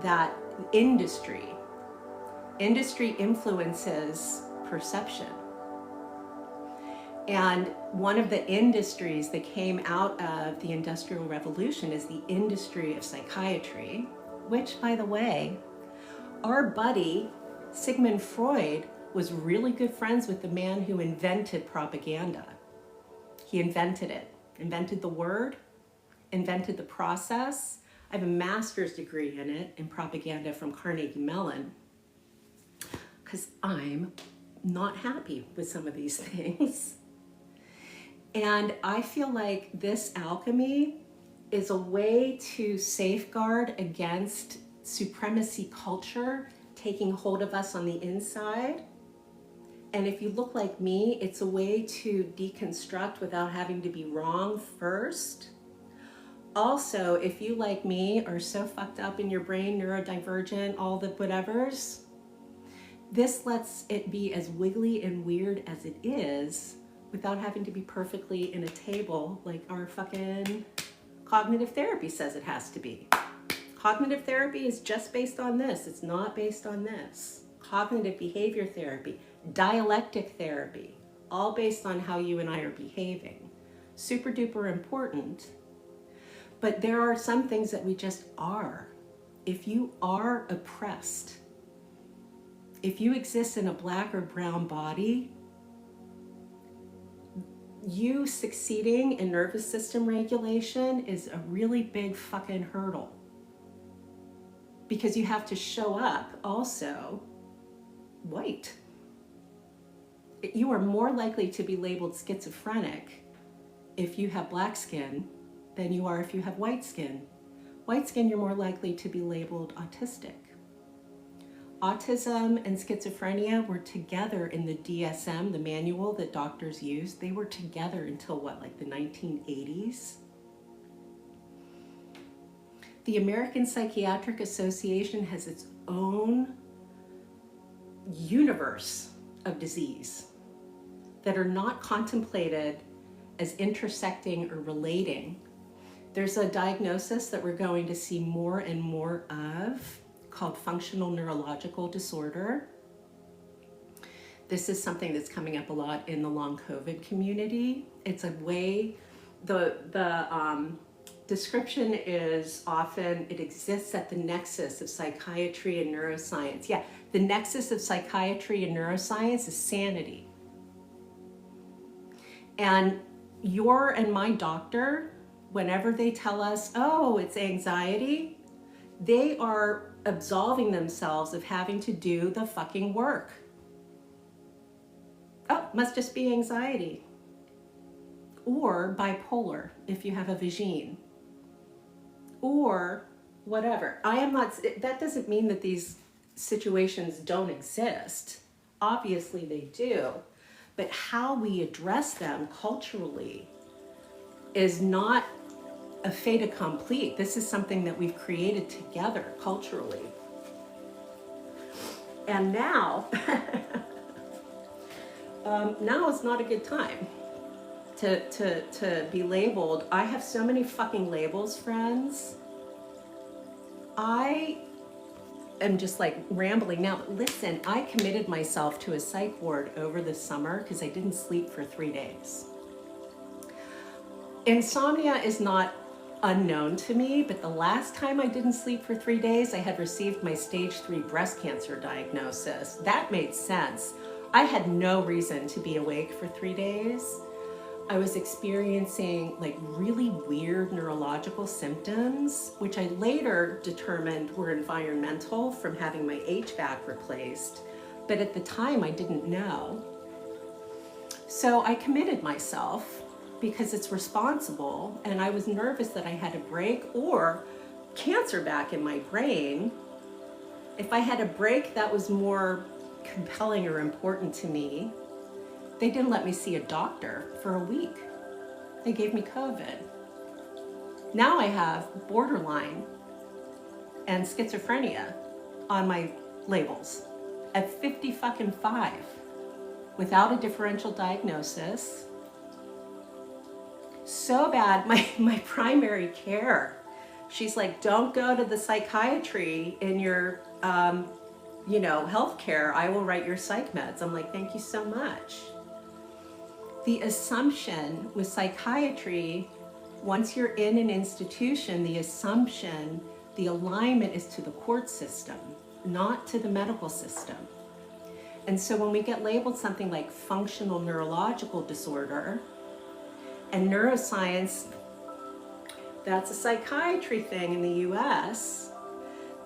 that industry influences perception. And one of the industries that came out of the Industrial Revolution is the industry of psychiatry, which, by the way, our buddy Sigmund Freud was really good friends with the man who invented propaganda. He invented it, invented the word, invented the process. I have a master's degree in it, in propaganda from Carnegie Mellon, because I'm not happy with some of these things. And I feel like this alchemy is a way to safeguard against supremacy culture taking hold of us on the inside. And if you look like me, it's a way to deconstruct without having to be wrong first. Also, if you, like me, are so fucked up in your brain, neurodivergent, all the whatevers, this lets it be as wiggly and weird as it is without having to be perfectly in a table like our fucking cognitive therapy says it has to be. Cognitive therapy is just based on this. It's not based on this. Cognitive behavior therapy, dialectic therapy, all based on how you and I are behaving. Super duper important. But there are some things that we just are. If you are oppressed, if you exist in a black or brown body, you succeeding in nervous system regulation is a really big fucking hurdle. Because you have to show up also white. You are more likely to be labeled schizophrenic if you have black skin than you are if you have white skin. White skin, you're more likely to be labeled autistic. Autism and schizophrenia were together in the DSM, the manual that doctors use. They were together until what, like the 1980s? The American Psychiatric Association has its own universe of disease that are not contemplated as intersecting or relating. There's a diagnosis that we're going to see more and more of called functional neurological disorder. This is something that's coming up a lot in the long COVID community. It's a way, the description is often, it exists at the nexus of psychiatry and neuroscience. Yeah, the nexus of psychiatry and neuroscience is sanity. And your and my doctor, whenever they tell us, oh, it's anxiety, they are absolving themselves of having to do the fucking work. Oh, must just be anxiety. Or bipolar, if you have a vagine. Or whatever. That doesn't mean that these situations don't exist. Obviously they do. But how we address them culturally is not a fait accompli. This is something that we've created together culturally. And now, now is not a good time to be labeled. I have so many fucking labels, friends. I am just like rambling now, but listen, I committed myself to a psych ward over the summer because I didn't sleep for 3 days. Insomnia is not unknown to me, but the last time I didn't sleep for 3 days, I had received my stage 3 breast cancer diagnosis. That made sense. I had no reason to be awake for 3 days. I was experiencing like really weird neurological symptoms, which I later determined were environmental from having my HVAC replaced. But at the time I didn't know. So I committed myself because it's responsible, and I was nervous that I had a break or cancer back in my brain. If I had a break that was more compelling or important to me, they didn't let me see a doctor for a week. They gave me COVID. Now I have borderline and schizophrenia on my labels at 55 without a differential diagnosis. So bad, my primary care, she's like, don't go to the psychiatry in your healthcare. I will write your psych meds. I'm like, thank you so much. The assumption with psychiatry, once you're in an institution, the assumption, the alignment is to the court system, not to the medical system. And so when we get labeled something like functional neurological disorder, and neuroscience, that's a psychiatry thing in the US,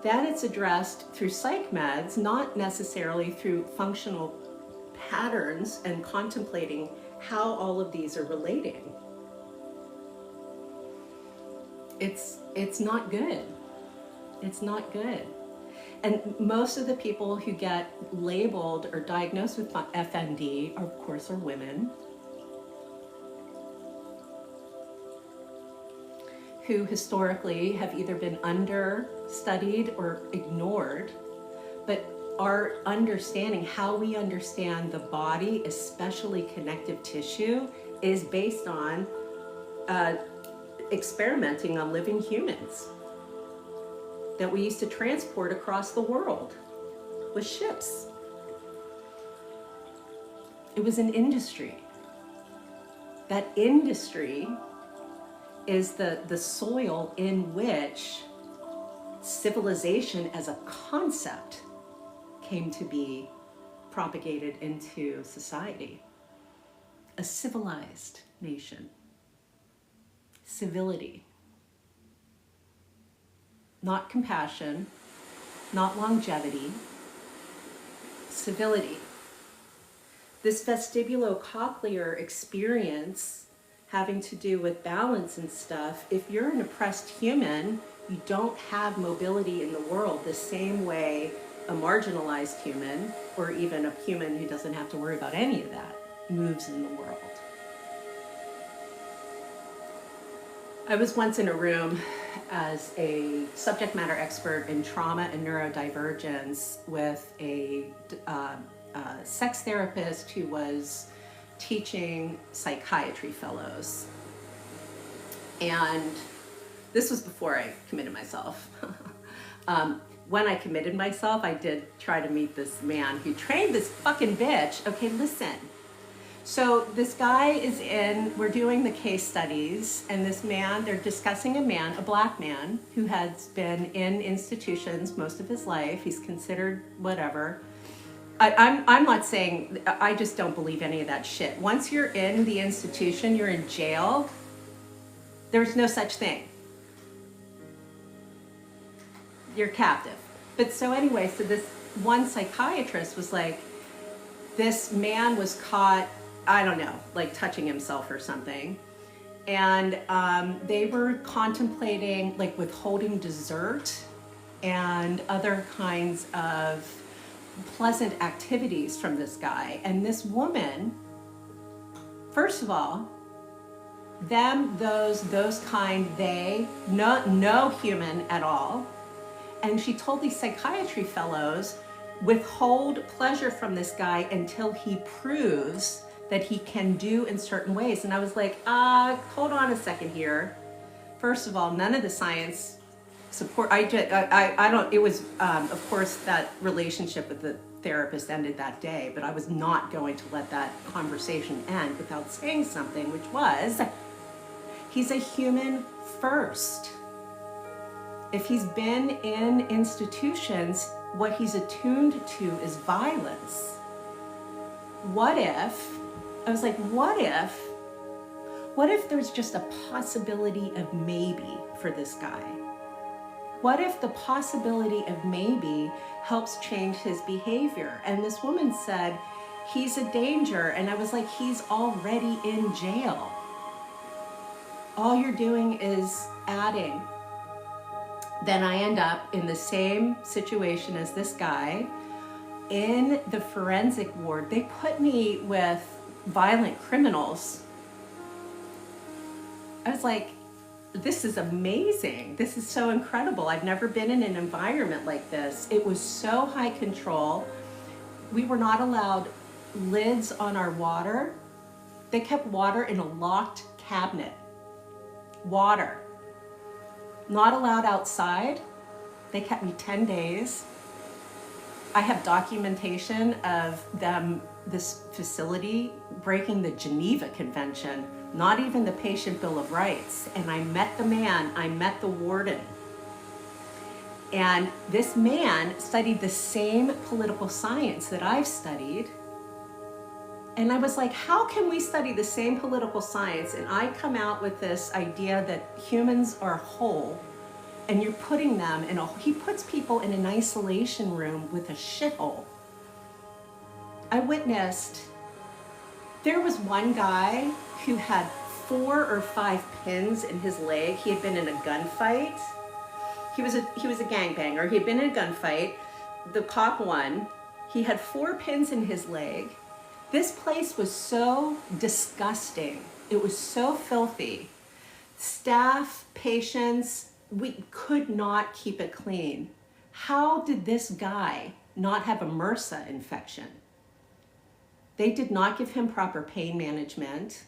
then it's addressed through psych meds, not necessarily through functional patterns and contemplating how all of these are relating. It's not good. It's not good. And most of the people who get labeled or diagnosed with FND, of course, are women who historically have either been understudied or ignored, but our understanding, how we understand the body, especially connective tissue, is based on experimenting on living humans that we used to transport across the world with ships. It was an industry. That industry is the soil in which civilization as a concept came to be propagated into society. A civilized nation. Civility. Not compassion, not longevity. Civility. This vestibulocochlear experience having to do with balance and stuff, if you're an oppressed human, you don't have mobility in the world the same way a marginalized human, or even a human who doesn't have to worry about any of that, moves in the world. I was once in a room as a subject matter expert in trauma and neurodivergence with a sex therapist who was teaching psychiatry fellows. And this was before I committed myself. When I committed myself, I did try to meet this man who trained this fucking bitch. Okay, listen. So this guy is we're doing the case studies, and this man, they're discussing a black man who has been in institutions most of his life. He's considered whatever. I'm not saying, I just don't believe any of that shit. Once you're in the institution, you're in jail, there's no such thing. You're captive. But so anyway, so this one psychiatrist was like, this man was caught, I don't know, like touching himself or something. And they were contemplating like withholding dessert and other kinds of pleasant activities from this guy. And this woman, first of all, them, those kind, they, no human at all. And she told these psychiatry fellows, withhold pleasure from this guy until he proves that he can do in certain ways. And I was like, hold on a second here. First of all, none of the science support, I don't, it was, of course, that relationship with the therapist ended that day, but I was not going to let that conversation end without saying something, which was, He's a human first. If he's been in institutions, what he's attuned to is violence. What if, I was like, what if there's just a possibility of maybe for this guy? What if the possibility of maybe helps change his behavior? And this woman said, he's a danger. And I was like, he's already in jail. All you're doing is adding. Then I end up in the same situation as this guy in the forensic ward. They put me with violent criminals. I was like, this is amazing. This is so incredible. I've never been in an environment like this. It was so high control. We were not allowed lids on our water. They kept water in a locked cabinet. Water. Not allowed outside. They kept me 10 days. I have documentation of them, this facility, breaking the Geneva Convention, not even the Patient Bill of Rights. And I met the man, I met the warden. And this man studied the same political science that I've studied. And I was like, how can we study the same political science and I come out with this idea that humans are whole, and you're putting them in he puts people in an isolation room with a shithole. I witnessed, there was one guy who had 4 or 5 pins in his leg. He had been in a gunfight. He was a gangbanger. He had been in a gunfight. The cop won. He had 4 pins in his leg. This place was so disgusting. It was so filthy. Staff, patients, we could not keep it clean. How did this guy not have a MRSA infection? They did not give him proper pain management.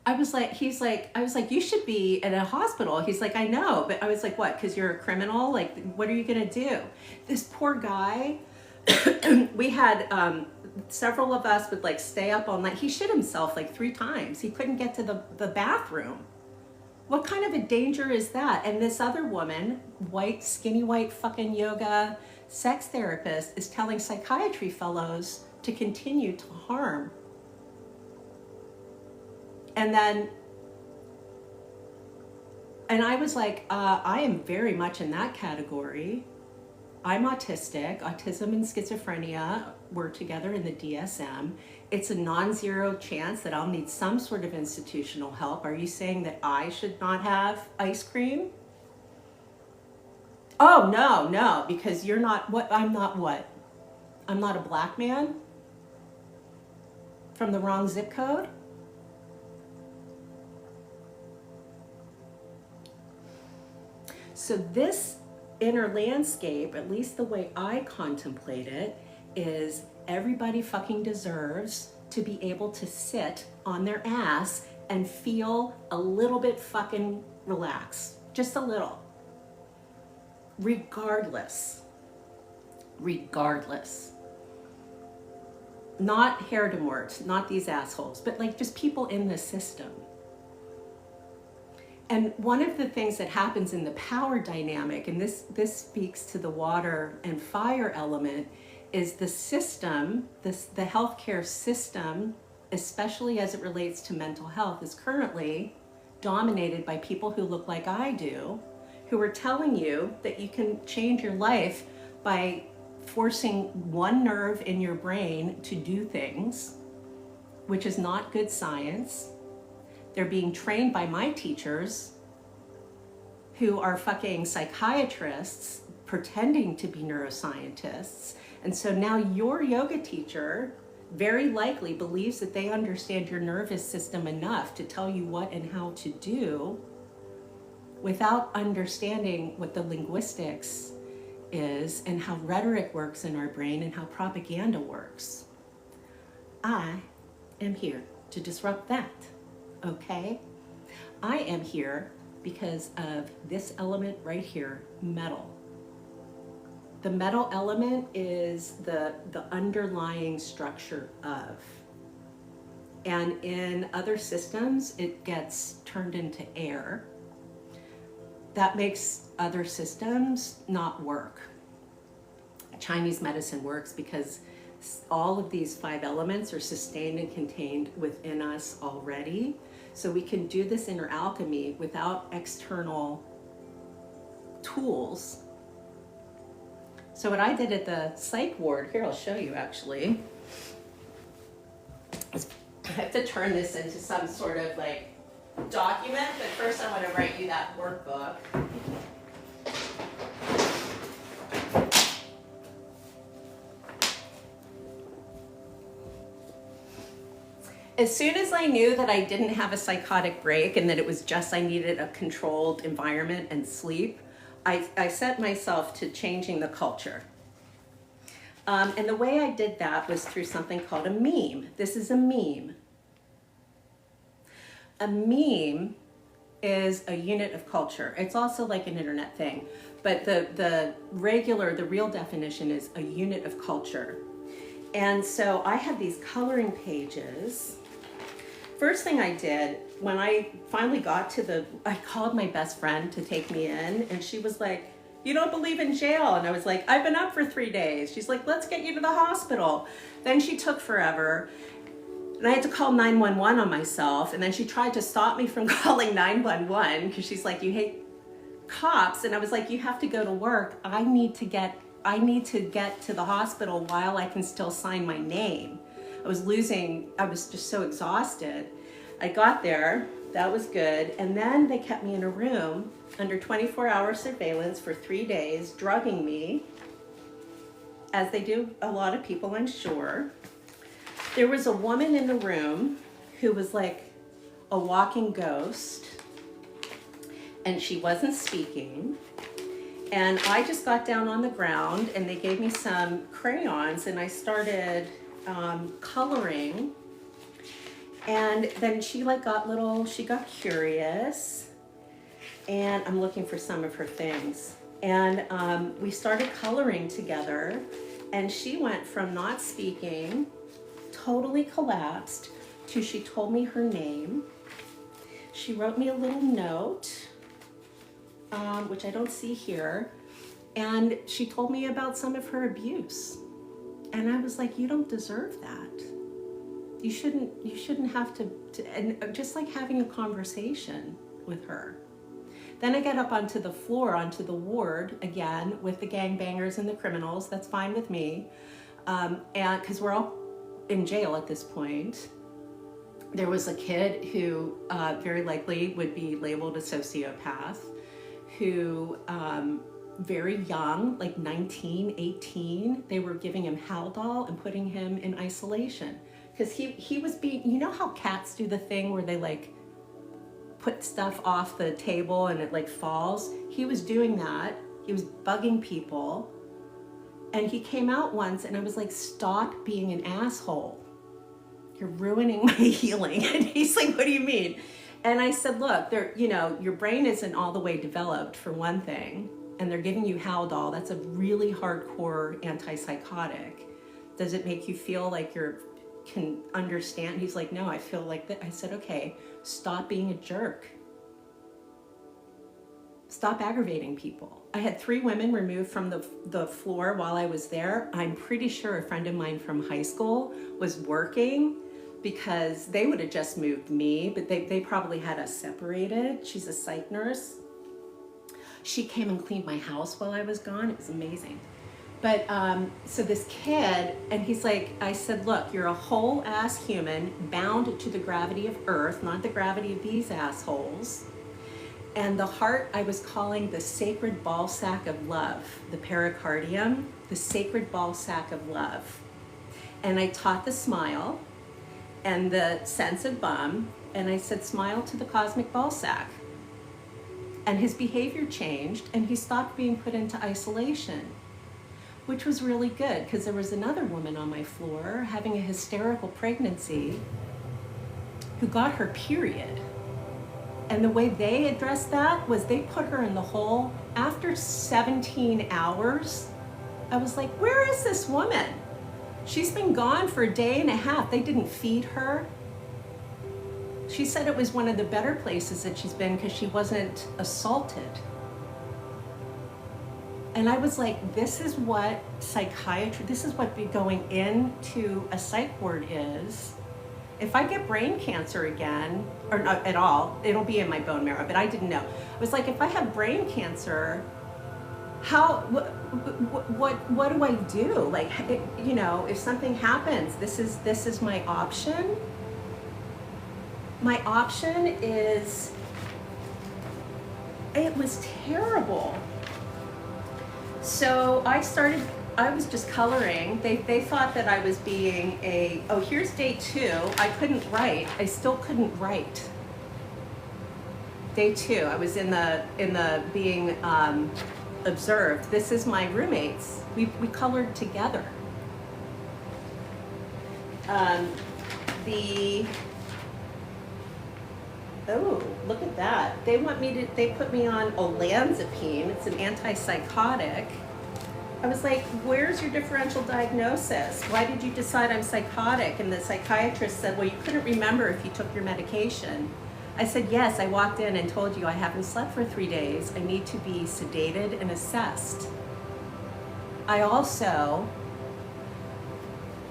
I was like, you should be in a hospital. He's like, I know. But I was like, what? Because you're a criminal? Like, what are you going to do? This poor guy, we had several of us would like stay up all night. He shit himself like 3 times. He couldn't get to the bathroom. What kind of a danger is that? And this other woman, skinny white fucking yoga sex therapist, is telling psychiatry fellows to continue to harm. And I was like, I am very much in that category. I'm autistic. Autism and schizophrenia were together in the DSM. It's a non-zero chance that I'll need some sort of institutional help. Are you saying that I should not have ice cream? Oh, no, because you're not what? I'm not what? I'm not a black man from the wrong zip code? So this inner landscape, at least the way I contemplate it, is everybody fucking deserves to be able to sit on their ass and feel a little bit fucking relaxed. Just a little. Regardless. Not hair de mort, not these assholes, but like just people in the system. And one of the things that happens in the power dynamic, and this speaks to the water and fire element, is the system, the healthcare system, especially as it relates to mental health, is currently dominated by people who look like I do, who are telling you that you can change your life by forcing one nerve in your brain to do things, which is not good science. They're being trained by my teachers who are fucking psychiatrists pretending to be neuroscientists. And so now your yoga teacher very likely believes that they understand your nervous system enough to tell you what and how to do without understanding what the linguistics is and how rhetoric works in our brain and how propaganda works. I am here to disrupt that. Okay? I am here because of this element right here, metal. The metal element is the underlying structure of. And in other systems, it gets turned into air. That makes other systems not work. Chinese medicine works because all of these 5 elements are sustained and contained within us already. So we can do this inner alchemy without external tools. So what I did at the psych ward, here I'll show you actually, I have to turn this into some sort of like document, but first I want to write you that workbook. As soon as I knew that I didn't have a psychotic break and that it was just I needed a controlled environment and sleep, I set myself to changing the culture. And the way I did that was through something called a meme. This is a meme. A meme is a unit of culture. It's also like an internet thing, but the real definition is a unit of culture. And so I have these coloring pages. First thing I did, when I finally got to I called my best friend to take me in, and she was like, "You don't believe in jail?" And I was like, "I've been up for 3 days." She's like, "Let's get you to the hospital." Then she took forever, and I had to call 911 on myself, and then she tried to stop me from calling 911 because she's like, "You hate cops." And I was like, "You have to go to work. I need to get to the hospital while I can still sign my name." I was just so exhausted. I got there, that was good. And then they kept me in a room under 24-hour surveillance for 3 days, drugging me, as they do a lot of people, I'm sure. There was a woman in the room who was like a walking ghost, and she wasn't speaking. And I just got down on the ground, and they gave me some crayons, and I started coloring. And then she got curious, and I'm looking for some of her things. And we started coloring together, and she went from not speaking, totally collapsed, to she told me her name. She wrote me a little note, which I don't see here, and she told me about some of her abuse. And I was like, "You don't deserve that. You shouldn't have to," and just like having a conversation with her. Then I get up onto the floor, onto the ward again with the gangbangers and the criminals. That's fine with me. And because we're all in jail at this point. There was a kid who very likely would be labeled a sociopath, who very young, like 19, 18, they were giving him Haldol and putting him in isolation. Because he was being, you know how cats do the thing where they like put stuff off the table and it like falls? He was doing that. He was bugging people. And he came out once and I was like, "Stop being an asshole. You're ruining my healing." And he's like, "What do you mean?" And I said, "Look, your brain isn't all the way developed for one thing, and they're giving you Haldol. That's a really hardcore antipsychotic. Does it make you feel like you can understand?" He's like, "No, I feel like that." I said, "Okay, stop being a jerk. Stop aggravating people." I had 3 women removed from the floor while I was there. I'm pretty sure a friend of mine from high school was working, because they would have just moved me, but they probably had us separated. She's a psych nurse. She came and cleaned my house while I was gone. It was amazing. But so this kid, and he's like, I said, "Look, you're a whole ass human bound to the gravity of Earth, not the gravity of these assholes." And the heart I was calling the sacred ball sack of love, the pericardium, the sacred ball sack of love. And I taught the smile and the sense of bum, and I said, "Smile to the cosmic ball sack." And his behavior changed, and he stopped being put into isolation, which was really good, because there was another woman on my floor having a hysterical pregnancy who got her period. And the way they addressed that was they put her in the hole. After 17 hours, I was like, "Where is this woman? She's been gone for a day and a half. They didn't feed her. She said it was one of the better places that she's been because she wasn't assaulted. And I was like, this is what psychiatry, this is what going into a psych ward is. If I get brain cancer again, or not at all, it'll be in my bone marrow, but I didn't know. I was like, if I have brain cancer, what do I do? Like, you know, if something happens, this is my option. My option is, it was terrible. So I was just coloring. They thought that I was being oh, here's day 2. I couldn't write. I still couldn't write. Day 2, I was in the being observed. This is my roommates. We colored together. Oh, look at that. They put me on olanzapine. It's an antipsychotic. I was like, where's your differential diagnosis? Why did you decide I'm psychotic? And the psychiatrist said, well, you couldn't remember if you took your medication. I said, yes, I walked in and told you I haven't slept for 3 days. I need to be sedated and assessed. I also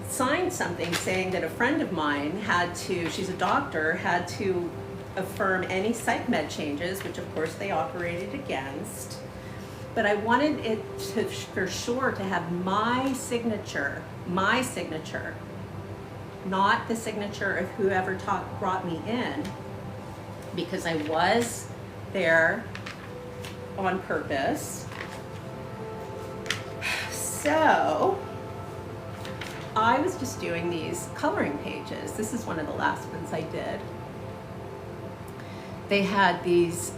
signed something saying that a friend of mine she's a doctor, had to affirm any psych med changes, which of course they operated against. But I wanted it to, for sure, to have my signature, not the signature of whoever brought me in, because I was there on purpose. So I was just doing these coloring pages. This is one of the last ones I did. They had these,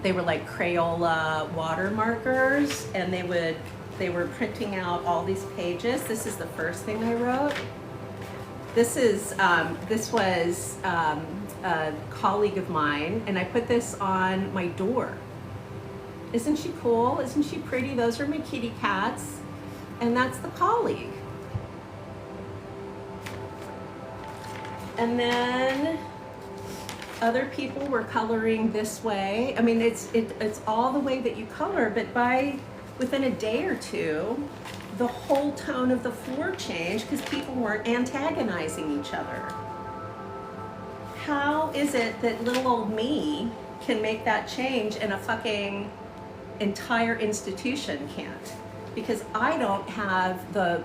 they were like Crayola water markers, and they were printing out all these pages. This is the first thing I wrote. This was a colleague of mine, and I put this on my door. Isn't she cool? Isn't she pretty? Those are my kitty cats, and that's the colleague. And then other people were coloring this way. I mean, it's all the way that you color, but within a day or two, the whole tone of the floor changed because people weren't antagonizing each other. How is it that little old me can make that change and a fucking entire institution can't? Because I don't have the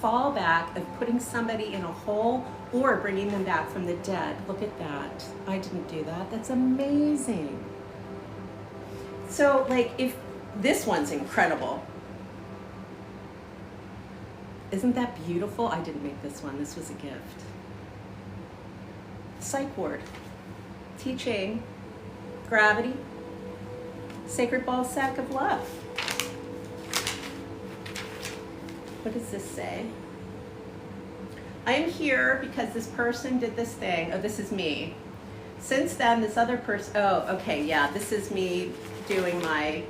fallback of putting somebody in a hole or bringing them back from the dead. Look at that. I didn't do that. That's amazing. So, like, if this one's incredible. Isn't that beautiful? I didn't make this one. This was a gift. Psych ward. Teaching gravity. Sacred ball sack of love. What does this say? I am here because this person did this thing. Oh, this is me. Since then, this other person, oh, okay, yeah, this is me doing my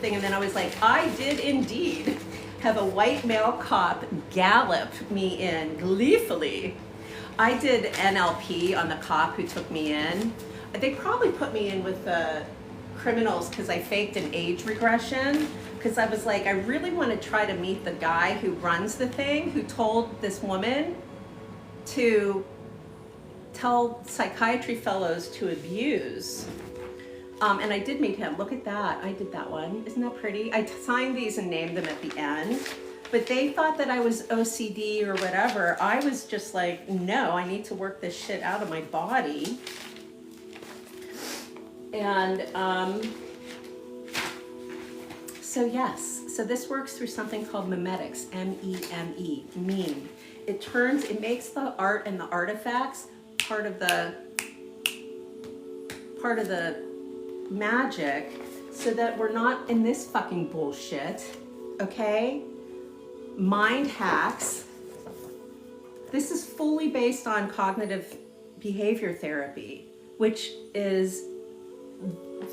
thing. And then I was like, I did indeed have a white male cop gallop me in gleefully. I did NLP on the cop who took me in. They probably put me in with the criminals because I faked an age regression. Because I was like, I really want to try to meet the guy who runs the thing, who told this woman to tell psychiatry fellows to abuse. And I did meet him. Look at that. I did that one. Isn't that pretty? I signed these and named them at the end. But they thought that I was OCD or whatever. I was just like, no, I need to work this shit out of my body. And so yes, so this works through something called memetics, M-E-M-E, meme. It makes the art and the artifacts part of the magic, so that we're not in this fucking bullshit, okay? Mind hacks. This is fully based on cognitive behavior therapy, which is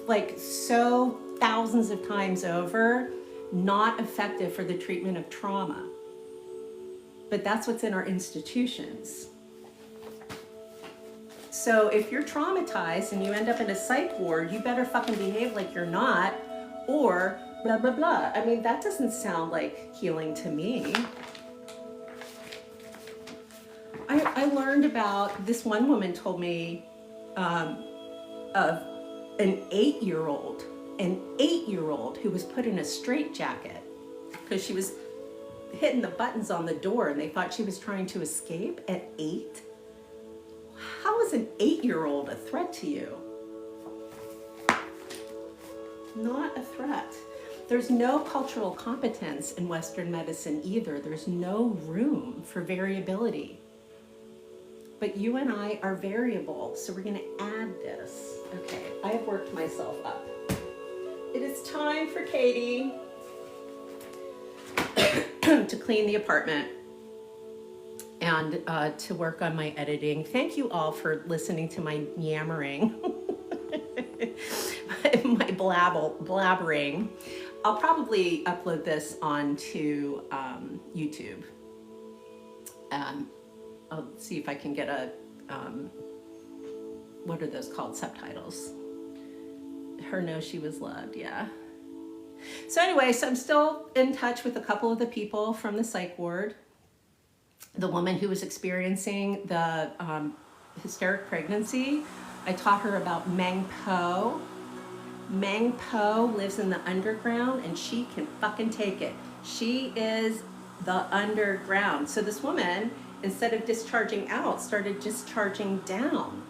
like so thousands of times over not effective for the treatment of trauma. But that's what's in our institutions. So if you're traumatized and you end up in a psych ward, you better fucking behave like you're not, or blah, blah, blah. I mean, that doesn't sound like healing to me. I learned about, this one woman told me of an 8-year-old who was put in a straitjacket because she was hitting the buttons on the door and they thought she was trying to escape at 8. How is an 8-year-old a threat to you? Not a threat. There's no cultural competence in Western medicine either. There's no room for variability. But you and I are variable, so we're going to add this. Okay, I have worked myself up. It is time for Katie to clean the apartment and to work on my editing. Thank you all for listening to my yammering, my blabbering. I'll probably upload this onto YouTube. I'll see if I can get a, what are those called, subtitles? Her know she was loved, yeah. So anyway, so I'm still in touch with a couple of the people from the psych ward. The woman who was experiencing the hysteric pregnancy, I taught her about Meng Po. Meng Po lives in the underground and she can fucking take it. She is the underground. So this woman, instead of discharging out, started discharging down.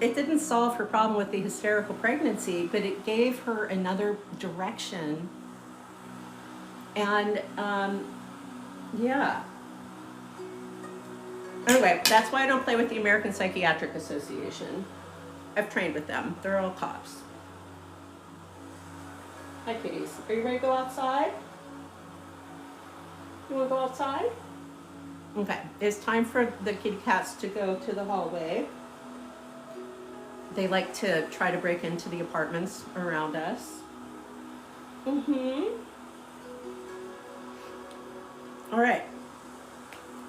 It didn't solve her problem with the hysterical pregnancy, but it gave her another direction. And yeah. Anyway, that's why I don't play with the American Psychiatric Association. I've trained with them. They're all cops. Hi, kitties. Are you ready to go outside? You want to go outside? Okay, it's time for the kitty cats to go to the hallway. They like to try to break into the apartments around us. All right.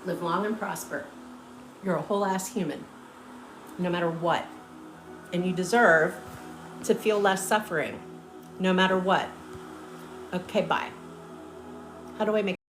Live long and prosper. You're a whole ass human, no matter what. And you deserve to feel less suffering, no matter what. Okay, bye. How do I make